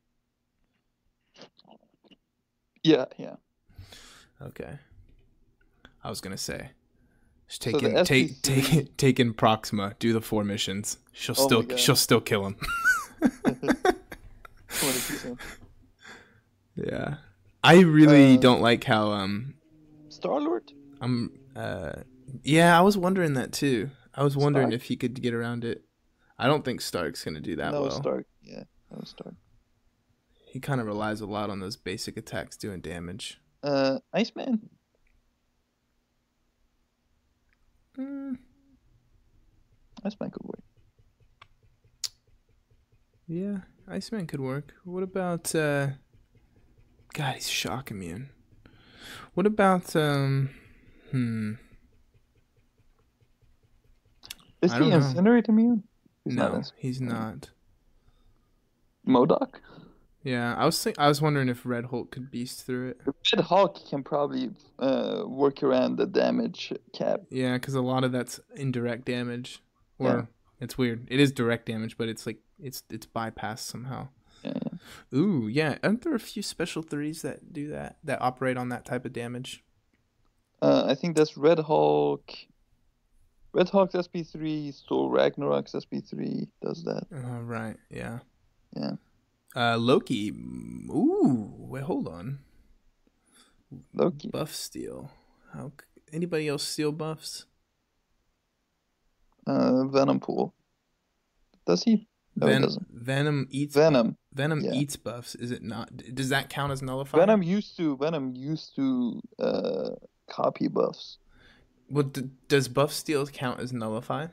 Yeah, yeah. Okay. I was gonna say, just So the SP3. take in Proxima, do the 4 missions. Oh my God. She'll still kill him. 20%. Yeah. I really don't like how Star-Lord? I'm yeah, I was wondering that too. I was wondering Stark? if he could get around it. I don't think Stark's gonna do that No, well. Stark. Yeah, no Stark. He kind of relies a lot on those basic attacks doing damage. Iceman? Mm, Iceman could work. yeah, Iceman could work. What about God, he's shock immune. What about Is I he don't know. Incinerate immune? He's not No, he's Incinerate. not. MODOK? Yeah, I was wondering if Red Hulk could beast through it. Red Hulk can probably work around the damage cap. Yeah, because a lot of that's indirect damage, Yeah. or it's weird. It is direct damage, but it's like it's bypassed somehow. Yeah. Ooh, yeah. Aren't there a few special threes that do that, that operate on that type of damage? I think that's Red Hulk. Red Hulk's SP3, Thor Ragnarok's SP3 does that. Right. Yeah. Yeah. Loki. Ooh. Wait. Hold on. Loki. Buff steal. How? Anybody else steal buffs? Venom Pool. Does he? No, he doesn't. Venom eats. Venom. Venom Yeah. eats buffs. Is it not? Does that count as nullify? Venom used to copy buffs. Well, does buff steal count as nullify?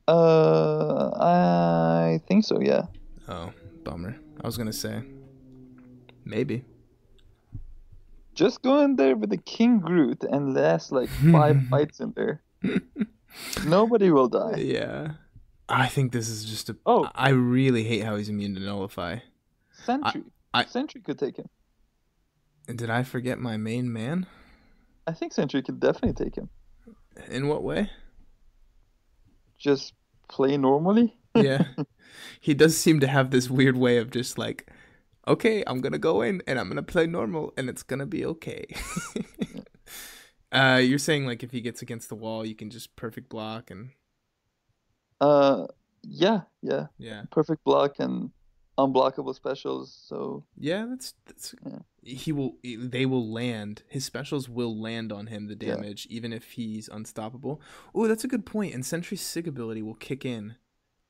I think so, yeah. Oh, bummer. I was gonna say maybe. Just go in there with the King Groot and last like 5 fights in there. Nobody will die. Yeah. I think this is just a. Oh. I really hate how he's immune to nullify. Sentry. Sentry could take him. Did I forget my main man? I think Sentry could definitely take him. In what way? Just play normally. Yeah. He does seem to have this weird way of just like, okay, I'm going to go in and I'm going to play normal and it's going to be okay. You're saying like if he gets against the wall, you can just perfect block and. Yeah. Perfect block and unblockable specials. So yeah, that's yeah. They will land. His specials will land on him the damage, even if he's unstoppable. Oh, that's a good point. And Sentry's Sig ability will kick in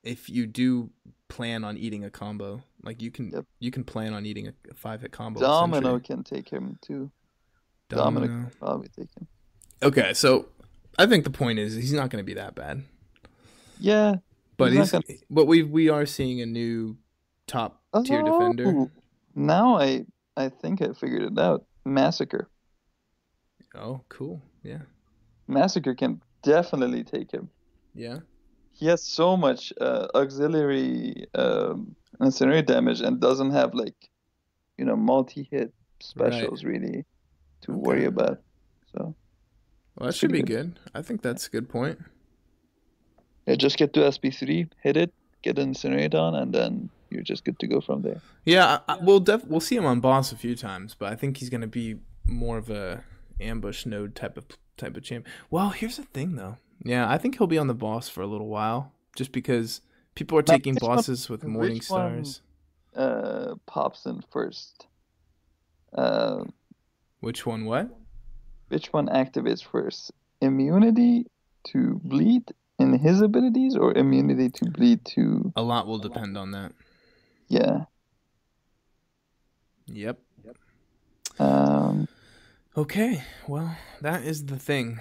if you do plan on eating a combo. Like you can plan on eating a 5-hit combo. Domino can take him too. Domino can probably take him. Okay, so I think the point is he's not going to be that bad. Yeah, but but we are seeing a new top tier defender. Now I think I figured it out. Massacre. Oh, cool. Yeah. Massacre can definitely take him. Yeah. He has so much auxiliary incinerate damage and doesn't have like, multi-hit specials really to worry about. So. Well, that should be good. I think that's a good point. Yeah, just get to SP3, hit it, get an incinerate on, and then you're just good to go from there. Yeah, we'll see him on boss a few times, but I think he's gonna be more of a ambush node type of champ. Well, here's the thing though. Yeah, I think he'll be on the boss for a little while, just because people are taking bosses with Morning Stars. Pops in first. Which one? What? Which one activates first? Immunity to bleed in his abilities, or immunity to bleed to? A lot will depend on that. Yeah. Yep. Okay, well, that is the thing.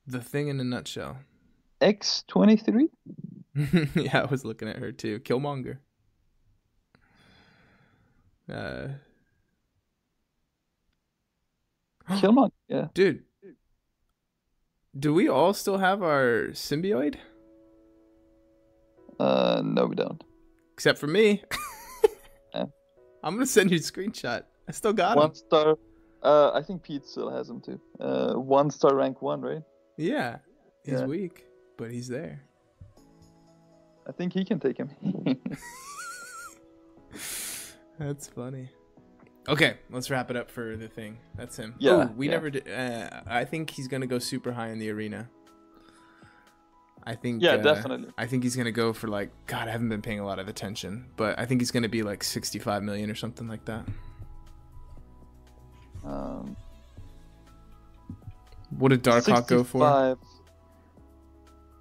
The thing in a nutshell. X-23? Yeah, I was looking at her too. Killmonger. Killmonger, yeah. Dude, do we all still have our symbiote? No, we don't. Except for me. Yeah. I'm gonna send you a screenshot. I still got him. 1-star. I think Pete still has him too. 1-star rank 1, right? Yeah. He's weak, but he's there. I think he can take him. That's funny. Okay, let's wrap it up for the thing. That's him. Yeah. We never did. I think he's gonna go super high in the arena. I think Yeah, definitely. I think he's gonna go for like, God, I haven't been paying a lot of attention, but I think he's gonna be like 65 million or something like that. Um, What did Darkhawk go for? 65.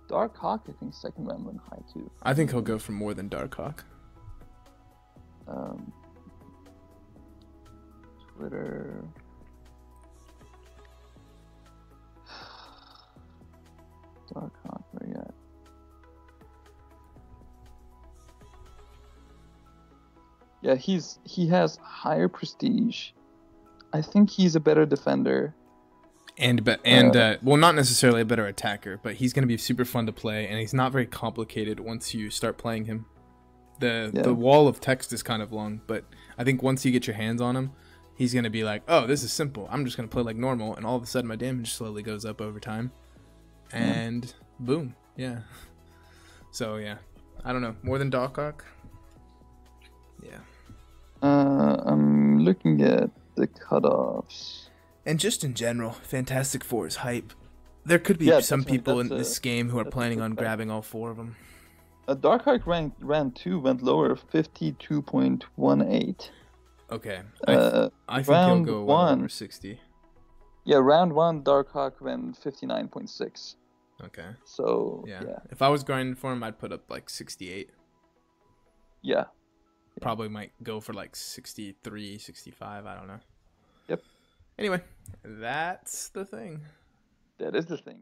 Darkhawk, I think second round went high too. I think he'll go for more than Darkhawk. Um, Twitter. Darkhawk, where you at? Yeah, he has higher prestige. I think he's a better defender. Well, not necessarily a better attacker, but he's going to be super fun to play, and he's not very complicated once you start playing him. The wall of text is kind of long, but I think once you get your hands on him, he's going to be like, oh, this is simple. I'm just going to play like normal, and all of a sudden my damage slowly goes up over time. And boom, yeah. So, yeah. I don't know. More than Darkhawk? Yeah. I'm looking at the cutoffs. And just in general, Fantastic Four is hype. There could be some people in this game who are planning on grabbing all 4 of them. Darkhawk round 2 went lower, 52.18. Okay. I think he'll go well over 60. Yeah, round 1, Darkhawk went 59.6. Okay. So, yeah. If I was grinding for him, I'd put up like 68. Yeah. Probably might go for like 63, 65. I don't know. Yep. Anyway, that's the thing. That is the thing.